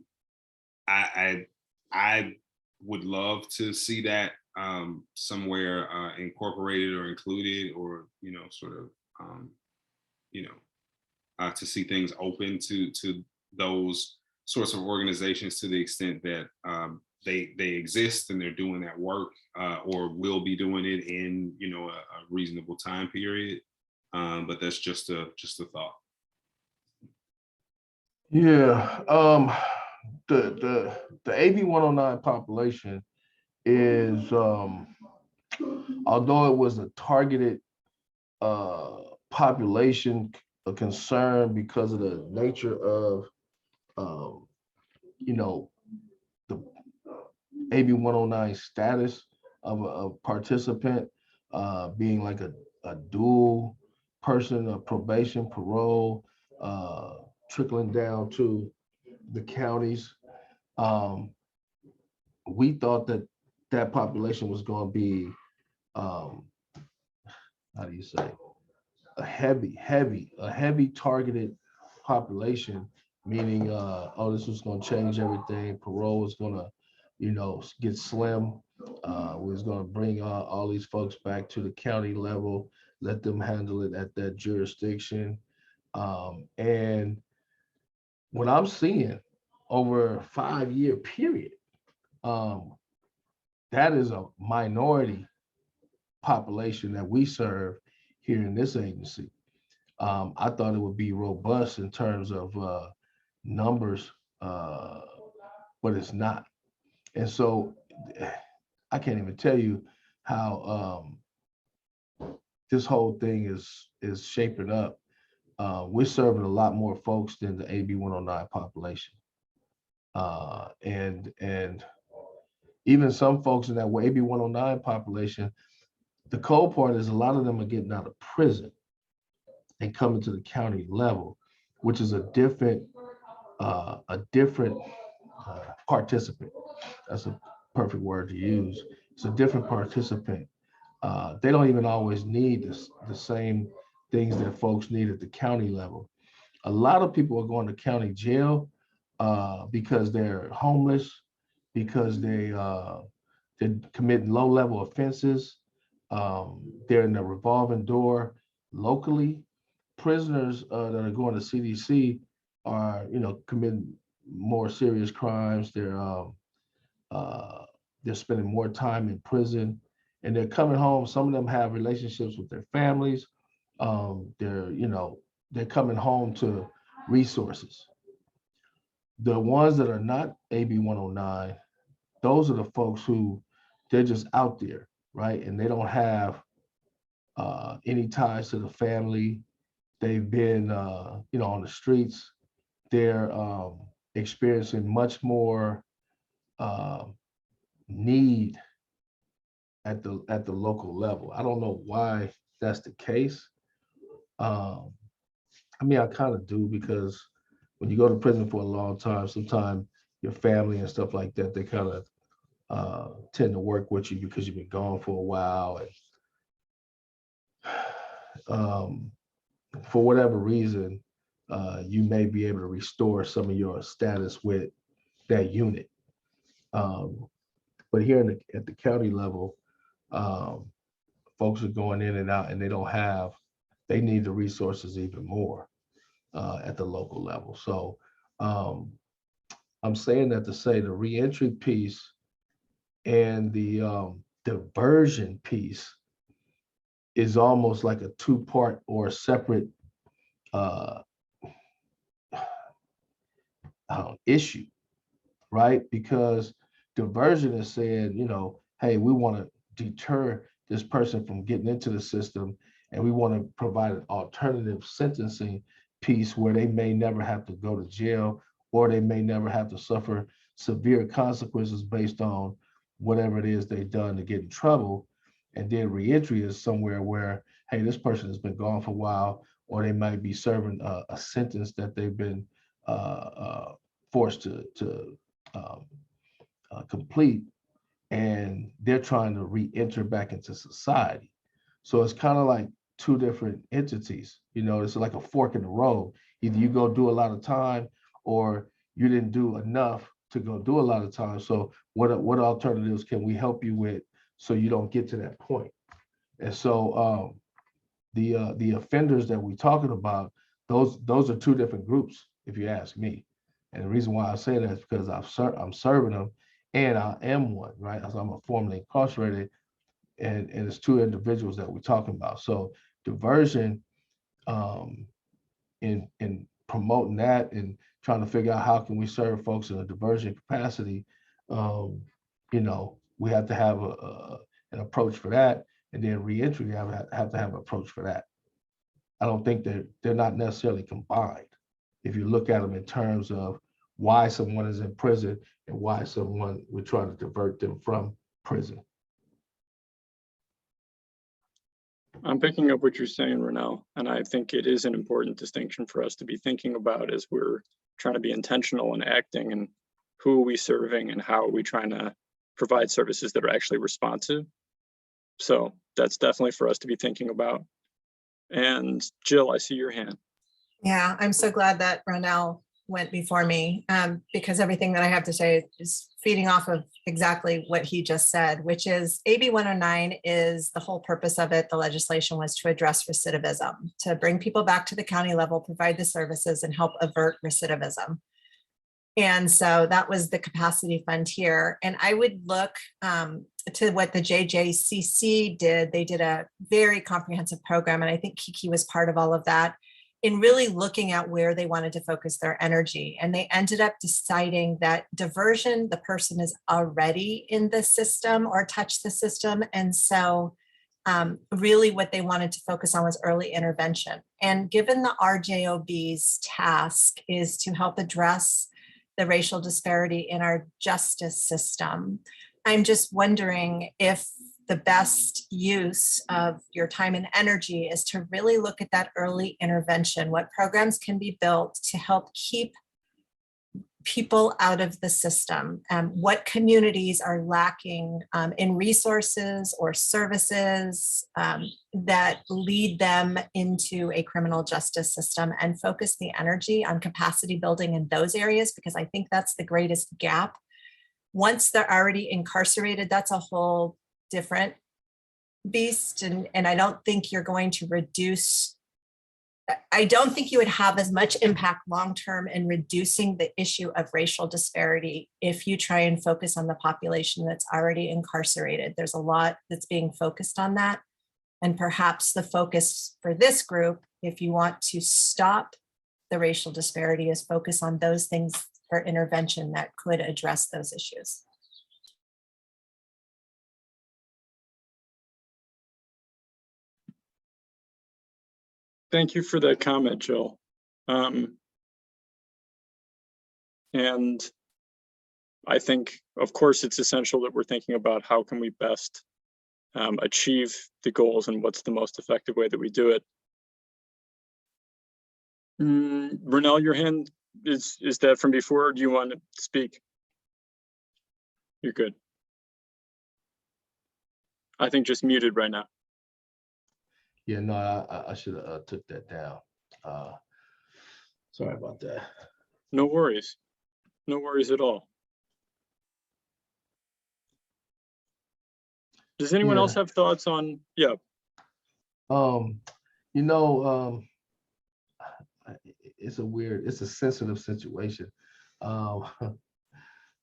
would love to see that somewhere incorporated or included, or, you know, sort of, you know, to see things open to those sorts of organizations to the extent that they exist and they're doing that work, or will be doing it in, you know, a reasonable time period. But that's just a thought. Yeah, the AB 109 population is, although it was a targeted population, a concern because of the nature of, you know, the AB 109 status of a participant, being like a dual person of probation, parole, trickling down to the counties. We thought that population was going to be, how do you say, a heavy targeted population, meaning, oh, this was going to change everything. Parole was going to, you know, get slim. We was going to bring all these folks back to the county level, let them handle it at that jurisdiction. And what I'm seeing over a 5-year period, that is a minority population that we serve here in this agency. I thought it would be robust in terms of numbers, but it's not. And so I can't even tell you how this whole thing is shaping up. We're serving a lot more folks than the AB 109 population. And even some folks in that AB 109 population, the cold part is a lot of them are getting out of prison and coming to the county level, which is a different participant. That's a perfect word to use. It's a different participant. They don't even always need the same things that folks need at the county level. A lot of people are going to county jail because they're homeless, because they're committing low-level offenses. They're in the revolving door locally. Prisoners that are going to CDC are, you know, committing more serious crimes. They're spending more time in prison, and they're coming home. Some of them have relationships with their families. They're coming home to resources. The ones that are not AB 109, those are the folks who they're just out there, right? And they don't have any ties to the family. They've been, on the streets. They're experiencing much more need at the local level. I don't know why that's the case. I mean, I kind of do, because when you go to prison for a long time, sometimes your family and stuff like that, they kind of tend to work with you because you've been gone for a while. And for whatever reason, you may be able to restore some of your status with that unit. But here at the county level, folks are going in and out and they need the resources even more at the local level. So I'm saying that to say the reentry piece and the diversion piece is almost like a two-part or a separate issue, right? Because diversion is saying, hey, we want to deter this person from getting into the system, and we want to provide an alternative sentencing piece where they may never have to go to jail, or they may never have to suffer severe consequences based on whatever it is they've done to get in trouble. And then reentry is somewhere where, hey, this person has been gone for a while, or they might be serving a sentence that they've been forced to complete, and they're trying to re-enter back into society. So it's kind of like two different entities. It's like a fork in the road. Either you go do a lot of time, or you didn't do enough to go do a lot of time. So what alternatives can we help you with so you don't get to that point? And so the offenders that we're talking about, those are two different groups, if you ask me. And the reason why I say that is because I'm serving them, and I am one, right? As I'm a formerly incarcerated, and it's two individuals that we're talking about. So diversion, in promoting that and trying to figure out how can we serve folks in a diversion capacity, we have to have an approach for that, and then reentry, we have to have an approach for that. I don't think they're not necessarily combined if you look at them in terms of why someone is in prison and why we're trying to divert them from prison. I'm picking up what you're saying, Ronell, and I think it is an important distinction for us to be thinking about as we're trying to be intentional in acting, and who are we serving and how are we trying to provide services that are actually responsive. So that's definitely for us to be thinking about. And Jill, I see your hand. Yeah, I'm so glad that Ronell went before me, because everything that I have to say is feeding off of exactly what he just said, which is AB 109 is the whole purpose of it. The legislation was to address recidivism, to bring people back to the county level, provide the services, and help avert recidivism. And so that was the capacity fund here. And I would look to what the JJCC did. They did a very comprehensive program, and I think Kiki was part of all of that, in really looking at where they wanted to focus their energy. And they ended up deciding that diversion, the person is already in the system or touched the system. And so really what they wanted to focus on was early intervention. And given the RJOB's task is to help address the racial disparity in our justice system, I'm just wondering if the best use of your time and energy is to really look at that early intervention. What programs can be built to help keep people out of the system? What communities are lacking in resources or services that lead them into a criminal justice system, and focus the energy on capacity building in those areas, because I think that's the greatest gap. Once they're already incarcerated, that's a whole different beast. And I don't think you're going to reduce, I don't think you would have as much impact long-term in reducing the issue of racial disparity if you try and focus on the population that's already incarcerated. There's a lot that's being focused on that. And perhaps the focus for this group, if you want to stop the racial disparity, is focus on those things for intervention that could address those issues. Thank you for that comment, Jill. And I think, of course, it's essential that we're thinking about how can we best achieve the goals and what's the most effective way that we do it. Ronell, your hand, is that from before, or do you want to speak? You're good. I think just muted right now. Yeah, no, I should have took that down. Sorry about that. No worries. No worries at all. Does anyone Yeah. else have thoughts on, yeah, You know, it's a sensitive situation. I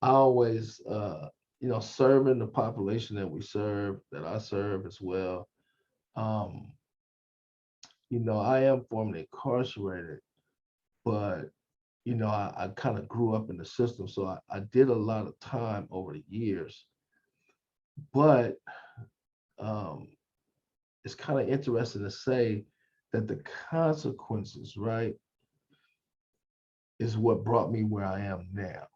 always, you know, serving the population that we serve, that I serve as well. You know, I am formerly incarcerated, but you know, I kind of grew up in the system, so I did a lot of time over the years. But it's kind of interesting to say that the consequences, right, is what brought me where I am now,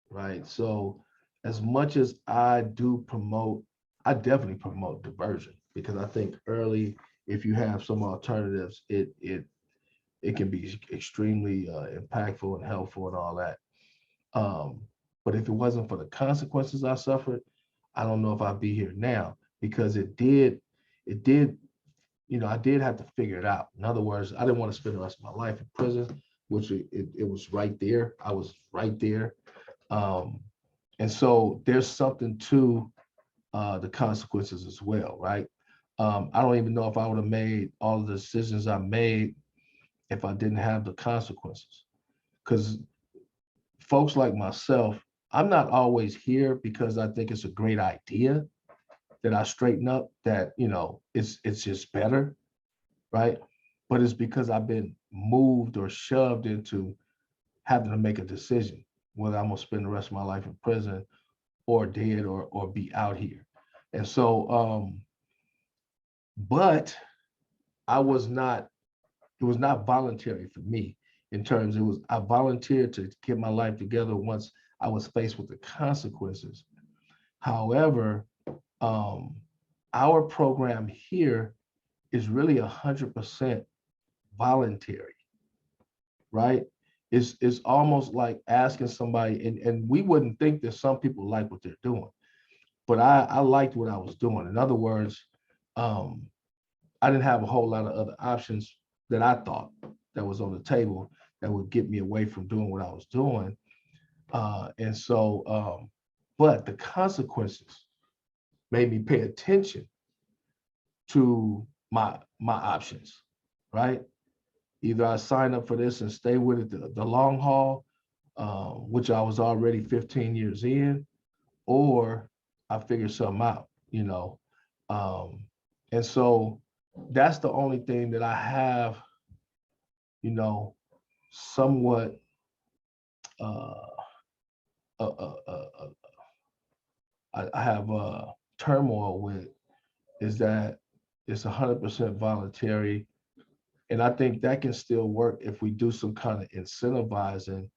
right? So as much as I do promote, I definitely promote diversion because I think early, if you have some alternatives, it can be extremely impactful and helpful and all that. But if it wasn't for the consequences I suffered, I don't know if I'd be here now because it did, you know, I did have to figure it out. In other words, I didn't want to spend the rest of my life in prison, which it was right there. I was right there. And so there's something to the consequences as well, right? I don't even know if I would have made all of the decisions I made if I didn't have the consequences. Because folks like myself, I'm not always here because I think it's a great idea that I straighten up, that, you know, it's just better, right? But it's because I've been moved or shoved into having to make a decision whether I'm gonna spend the rest of my life in prison or dead or be out here. And so, but I was not, it was not voluntary for me in terms, I volunteered to get my life together once I was faced with the consequences. However, our program here is really 100% voluntary, right? It's almost like asking somebody, and we wouldn't think that some people like what they're doing, but I liked what I was doing. In other words, I didn't have a whole lot of other options that I thought that was on the table that would get me away from doing what I was doing. And so, but the consequences made me pay attention to my options, right? Either I sign up for this and stay with it the long haul, which I was already 15 years in, or I figure something out, you know? And so that's the only thing that I have, you know, somewhat I have turmoil with, is that it's 100% voluntary. And I think that can still work if we do some kind of incentivizing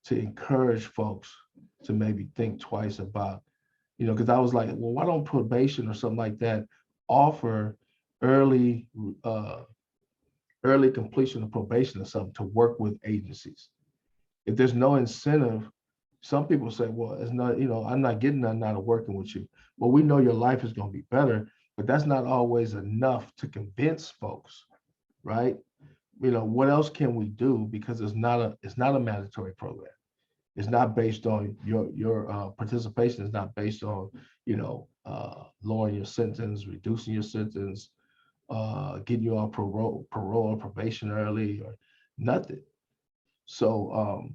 to encourage folks to maybe think twice about, you know, because I was like, well, why don't probation or something like that offer early early completion of probation or something to work with agencies? If there's no incentive, some people say, well, it's not, you know, I'm not getting nothing out of working with you. Well, we know your life is going to be better, but that's not always enough to convince folks, right? You know, what else can we do? Because it's not a mandatory program. It's not based on your participation. Is not based on, you know, lowering your sentence, reducing your sentence, getting you on parole or probation early, or nothing. So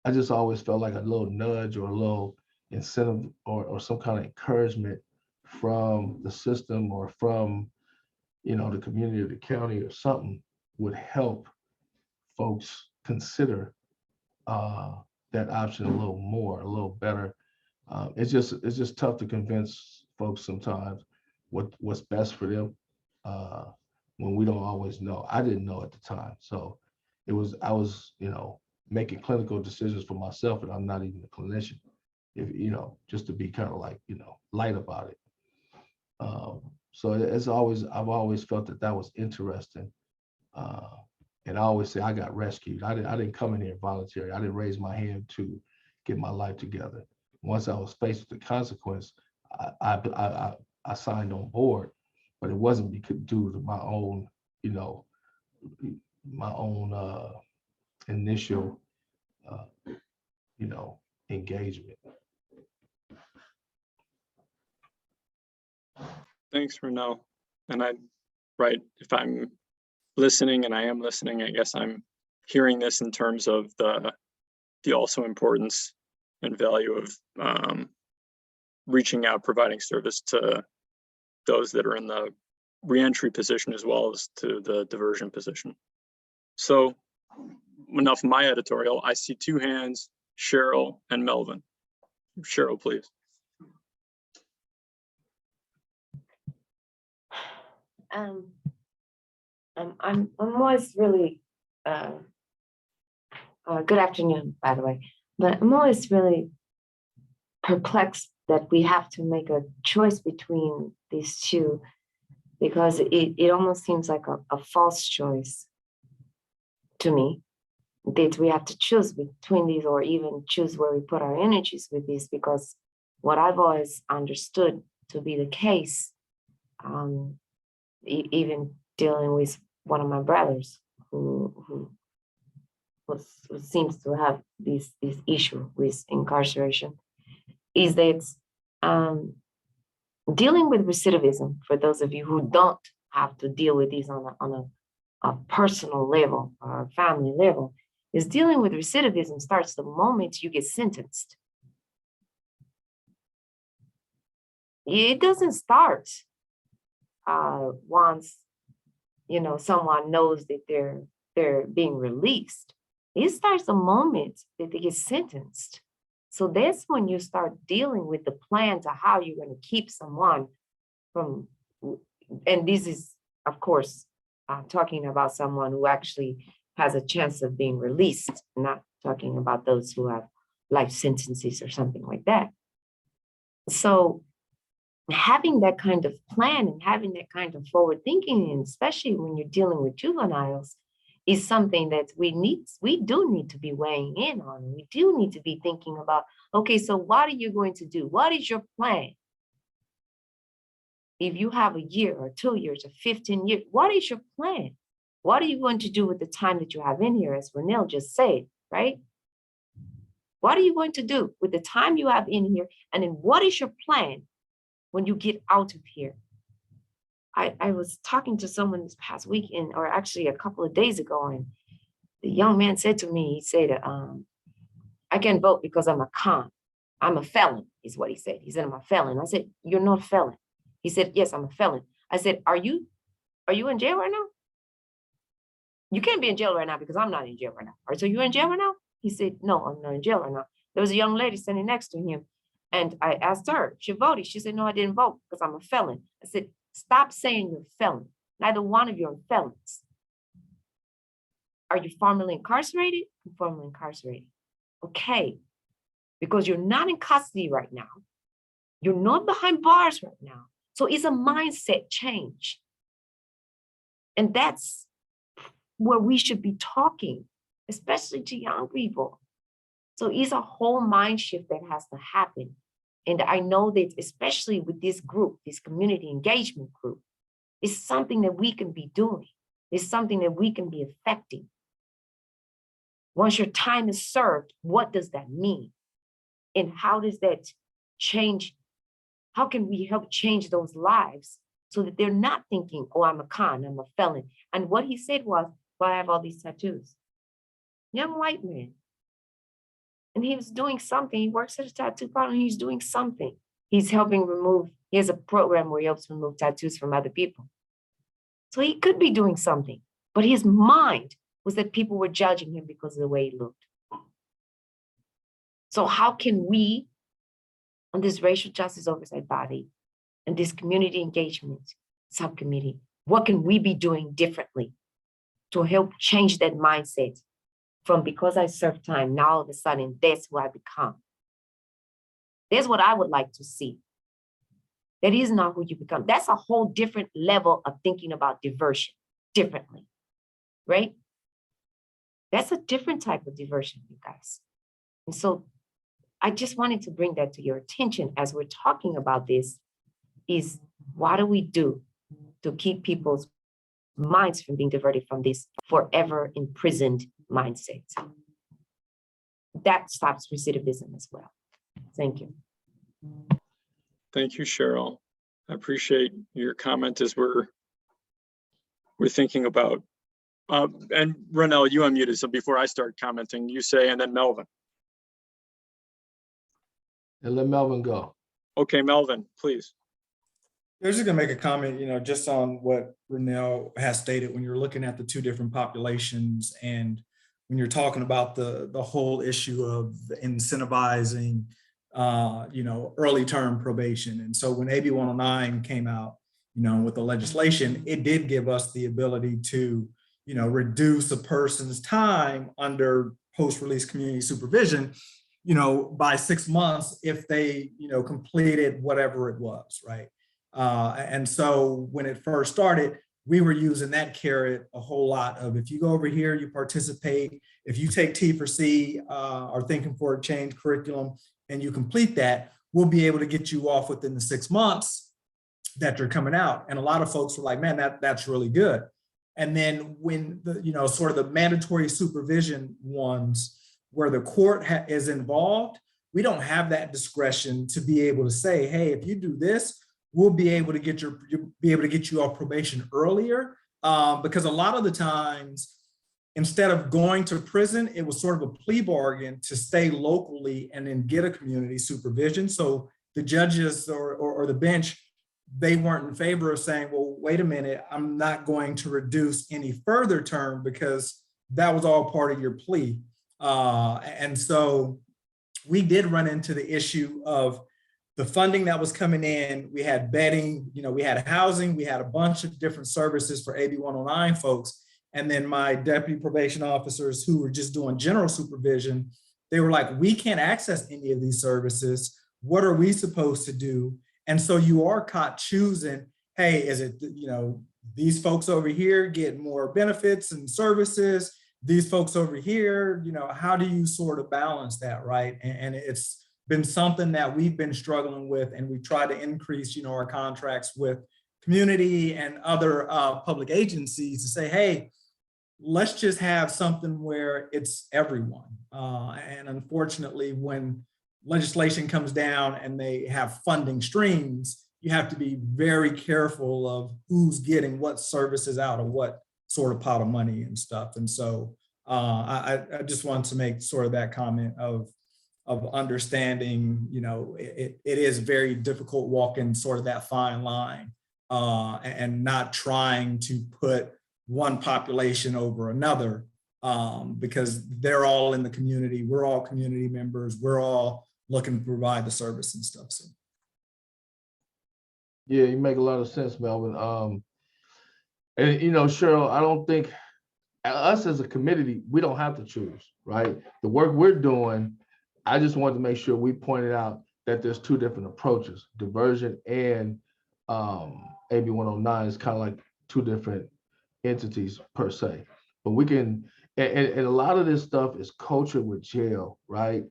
I just always felt like a little nudge or a little incentive or some kind of encouragement from the system or from, you know, the community or the county or something would help folks consider that option a little more, a little better. It's just tough to convince folks sometimes what's best for them when we don't always know. I didn't know at the time, so I was, you know, making clinical decisions for myself, and I'm not even a clinician. If you know, just to be kind of like, you know, light about it. So I've always felt that was interesting. And I always say I got rescued. I didn't come in here voluntary. I didn't raise my hand to get my life together. Once I was faced with the consequence, I signed on board, but it wasn't due to my own, you know, my own initial, engagement. Thanks, Renaud. And if I'm listening, and I am listening, I guess I'm hearing this in terms of the also importance and value of reaching out, providing service to those that are in the reentry position as well as to the diversion position. So enough of my editorial. I see two hands, Cheryl and Melvin. Cheryl, please. I'm always really good afternoon, by the way, but I'm always really perplexed that we have to make a choice between these two, because it almost seems like a false choice to me, that we have to choose between these, or even choose where we put our energies with these, because what I've always understood to be the case, even dealing with one of my brothers who seems to have this issue with incarceration, is that dealing with recidivism, for those of you who don't have to deal with these on a personal level or a family level, is dealing with recidivism starts the moment you get sentenced. It doesn't start once someone knows that they're being released. It starts the moment that they get sentenced. So that's when you start dealing with the plan to how you're going to keep someone from, and this is, of course, talking about someone who actually has a chance of being released, not talking about those who have life sentences or something like that. So having that kind of plan and having that kind of forward thinking, and especially when you're dealing with juveniles, is something that we do need to be weighing in on. We do need to be thinking about, okay, so what are you going to do? What is your plan? If you have a year or 2 years or 15 years, what is your plan? What are you going to do with the time that you have in here, as Renelle just said, right? What are you going to do with the time you have in here? And then what is your plan when you get out of here? I was talking to someone this past weekend, or actually a couple of days ago, and the young man said to me, he said, I can't vote because I'm a con. I'm a felon, is what he said. He said, I'm a felon. I said, you're not a felon. He said, yes, I'm a felon. I said, are you in jail right now? You can't be in jail right now because I'm not in jail right now. All right, so you're in jail right now? He said, no, I'm not in jail right now. There was a young lady standing next to him, and I asked her, she voted. She said, no, I didn't vote because I'm a felon. I said, stop saying you're a felon. Neither one of you are felons. Are you formerly incarcerated? I'm formerly incarcerated. Okay, because you're not in custody right now. You're not behind bars right now. So it's a mindset change. And that's where we should be talking, especially to young people. So it's a whole mind shift that has to happen. And I know that especially with this group, this community engagement group, it's something that we can be doing. It's something that we can be affecting. Once your time is served, what does that mean? And how does that change? How can we help change those lives so that they're not thinking, oh, I'm a con, I'm a felon. And what he said was, well, I have all these tattoos. Young white man. And he was doing something. He works at a tattoo parlor and he's doing something. He's helping remove, he has a program where he helps remove tattoos from other people. So he could be doing something, but his mind was that people were judging him because of the way he looked. So how can we, on this racial justice oversight body and this community engagement subcommittee, what can we be doing differently to help change that mindset from because I served time, now all of a sudden that's who I become? That's what I would like to see. That is not who you become. That's a whole different level of thinking about diversion differently, right? That's a different type of diversion, you guys. And so I just wanted to bring that to your attention as we're talking about this, is what do we do to keep people's minds from being diverted from this forever imprisoned mindset. That stops recidivism as well. Thank you. Thank you, Cheryl. I appreciate your comment as we're thinking about. And Ronell, you unmuted, so before I start commenting, you say, and then Melvin. And let Melvin go. Okay, Melvin, please. I was just gonna make a comment, just on what Ronell has stated when you're looking at the two different populations and when you're talking about the whole issue of incentivizing, early term probation. And so when AB 109 came out, with the legislation, it did give us the ability to, reduce a person's time under post-release community supervision, by 6 months if they, completed whatever it was, right? And so when it first started, we were using that carrot a whole lot of, if you go over here, you participate, if you take T for C or Thinking for a Change curriculum and you complete that, we'll be able to get you off within the 6 months that you're coming out. And a lot of folks were like, man, that's really good. And then when the, sort of the mandatory supervision ones where the court is involved, we don't have that discretion to be able to say, hey, if you do this, we'll be able to get you off probation earlier, because a lot of the times, instead of going to prison, it was sort of a plea bargain to stay locally and then get a community supervision. So the judges or the bench, they weren't in favor of saying, well, wait a minute, I'm not going to reduce any further term because that was all part of your plea. And so we did run into the issue of the funding that was coming in. We had bedding, we had housing, we had a bunch of different services for AB 109 folks. And then my deputy probation officers who were just doing general supervision, they were like, we can't access any of these services. What are we supposed to do? And so you are caught choosing, hey, is it, these folks over here get more benefits and services, these folks over here, how do you sort of balance that, right? And it's been something that we've been struggling with, and we try to increase, our contracts with community and other public agencies to say, hey, let's just have something where it's everyone. And unfortunately, when legislation comes down and they have funding streams, you have to be very careful of who's getting what services out of what sort of pot of money and stuff. And so I just wanted to make sort of that comment of understanding, it is very difficult walking sort of that fine line and not trying to put one population over another, because they're all in the community. We're all community members. We're all looking to provide the service and stuff. So. Yeah, you make a lot of sense, Melvin. And Cheryl, I don't think us as a committee, we don't have to choose, right? The work we're doing, I just wanted to make sure we pointed out that there's two different approaches. Diversion and AB 109 is kind of like two different entities per se. But we can, and a lot of this stuff is culture with jail, right?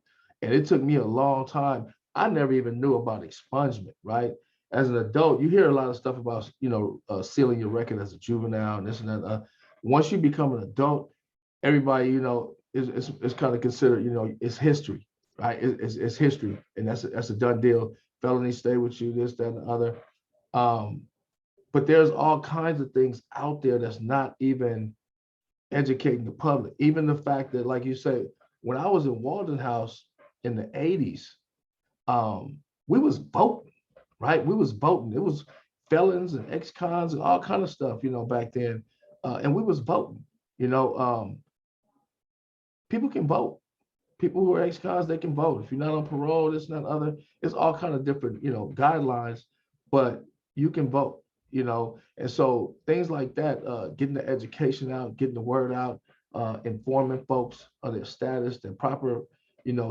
And it took me a long time. I never even knew about expungement, right? As an adult, you hear a lot of stuff about, sealing your record as a juvenile and this and that. Once you become an adult, everybody, is kind of considered, it's history, right? It's history, and that's a done deal. Felonies stay with you, this, that, and the other. But there's all kinds of things out there that's not even educating the public. Even the fact that, like you say, when I was in Walden House in the 80s, we was voting, right? We was voting. It was felons and ex-cons and all kind of stuff, back then. And we was voting, people can vote. People who are ex-cons, they can vote. If you're not on parole, this, and that, other, it's all kind of different, guidelines, but you can vote, and so things like that, getting the education out, getting the word out, informing folks of their status, their proper,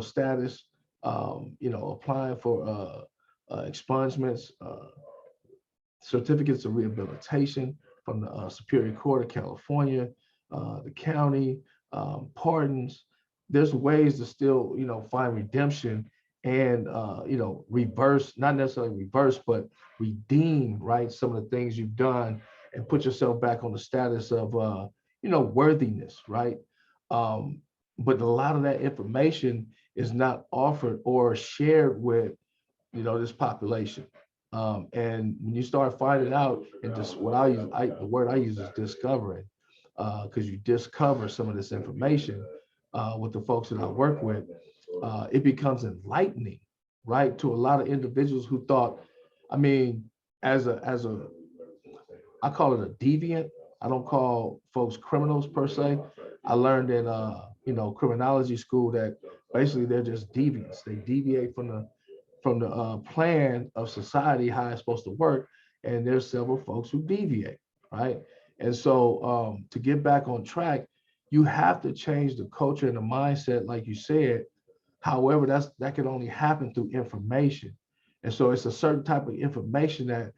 status, applying for expungements, certificates of rehabilitation from the Superior Court of California, the county, pardons. There's ways to still, find redemption and, reverse, not necessarily reverse, but redeem, right, some of the things you've done and put yourself back on the status of, worthiness, right? But a lot of that information is not offered or shared with, this population. And when you start finding out, and just what the word I use is discovering, because you discover some of this information with the folks that I work with, it becomes enlightening, right? To a lot of individuals who thought, I mean, I call it a deviant. I don't call folks criminals per se. I learned in criminology school that basically they're just deviants. They deviate from the plan of society, how it's supposed to work. And there's several folks who deviate, right? And so to get back on track, you have to change the culture and the mindset, like you said. However, that can only happen through information. And so it's a certain type of information that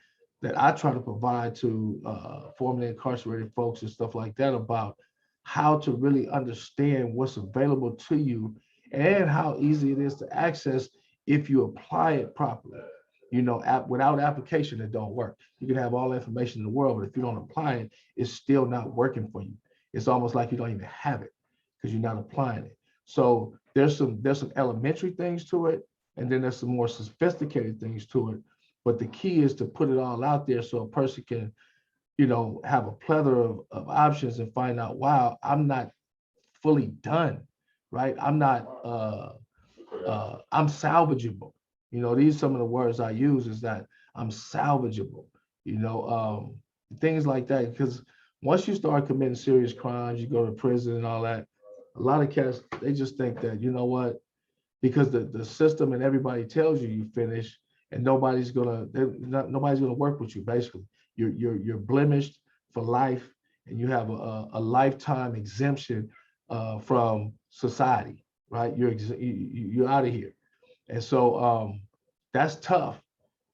I try to provide to formerly incarcerated folks and stuff like that about how to really understand what's available to you and how easy it is to access if you apply it properly. Without application, it don't work. You can have all the information in the world, but if you don't apply it, it's still not working for you. It's almost like you don't even have it because you're not applying it. So there's some elementary things to it, and then there's some more sophisticated things to it. But the key is to put it all out there so a person can, have a plethora of options and find out, wow, I'm not fully done, right? I'm not, I'm salvageable. These are some of the words I use is that I'm salvageable, things like that. Because once you start committing serious crimes, you go to prison and all that, a lot of cats, they just think that, you know what, because the system and everybody tells you finish and nobody's gonna work with you. Basically, you're blemished for life and you have a lifetime exemption from society, right? You're out of here. And so that's tough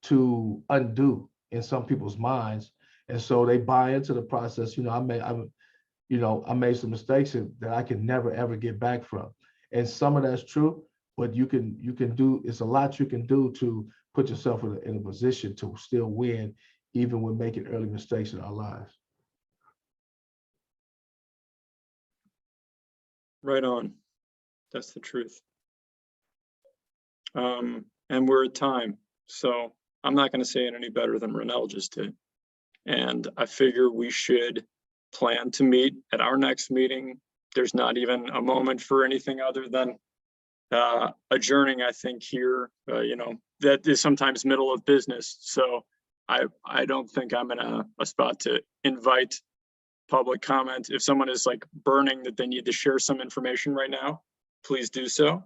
to undo in some people's minds. And so they buy into the process. I made some mistakes that I can never, ever get back from. And some of that's true, but you can do, it's a lot you can do to put yourself in a position to still win, even when making early mistakes in our lives. Right on. That's the truth. And we're at time, so I'm not going to say it any better than Renell just did. And I figure we should plan to meet at our next meeting. There's not even a moment for anything other than adjourning, I think here, that is sometimes middle of business. So I don't think I'm in a spot to invite public comment. If someone is like burning that they need to share some information right now, please do so.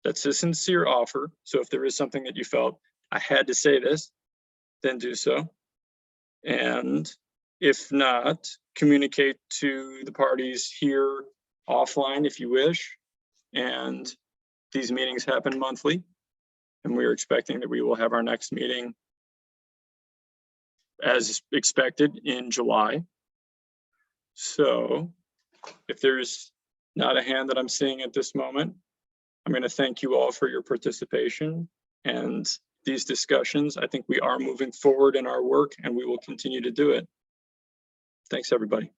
That's a sincere offer. So if there is something that you felt I had to say this, then do so. And if not, communicate to the parties here offline if you wish. And these meetings happen monthly. And we are expecting that we will have our next meeting as expected in July. So if there's not a hand that I'm seeing at this moment, I'm going to thank you all for your participation and these discussions. I think we are moving forward in our work and we will continue to do it. Thanks, everybody.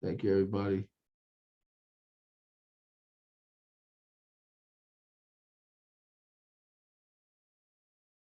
Thank you, everybody.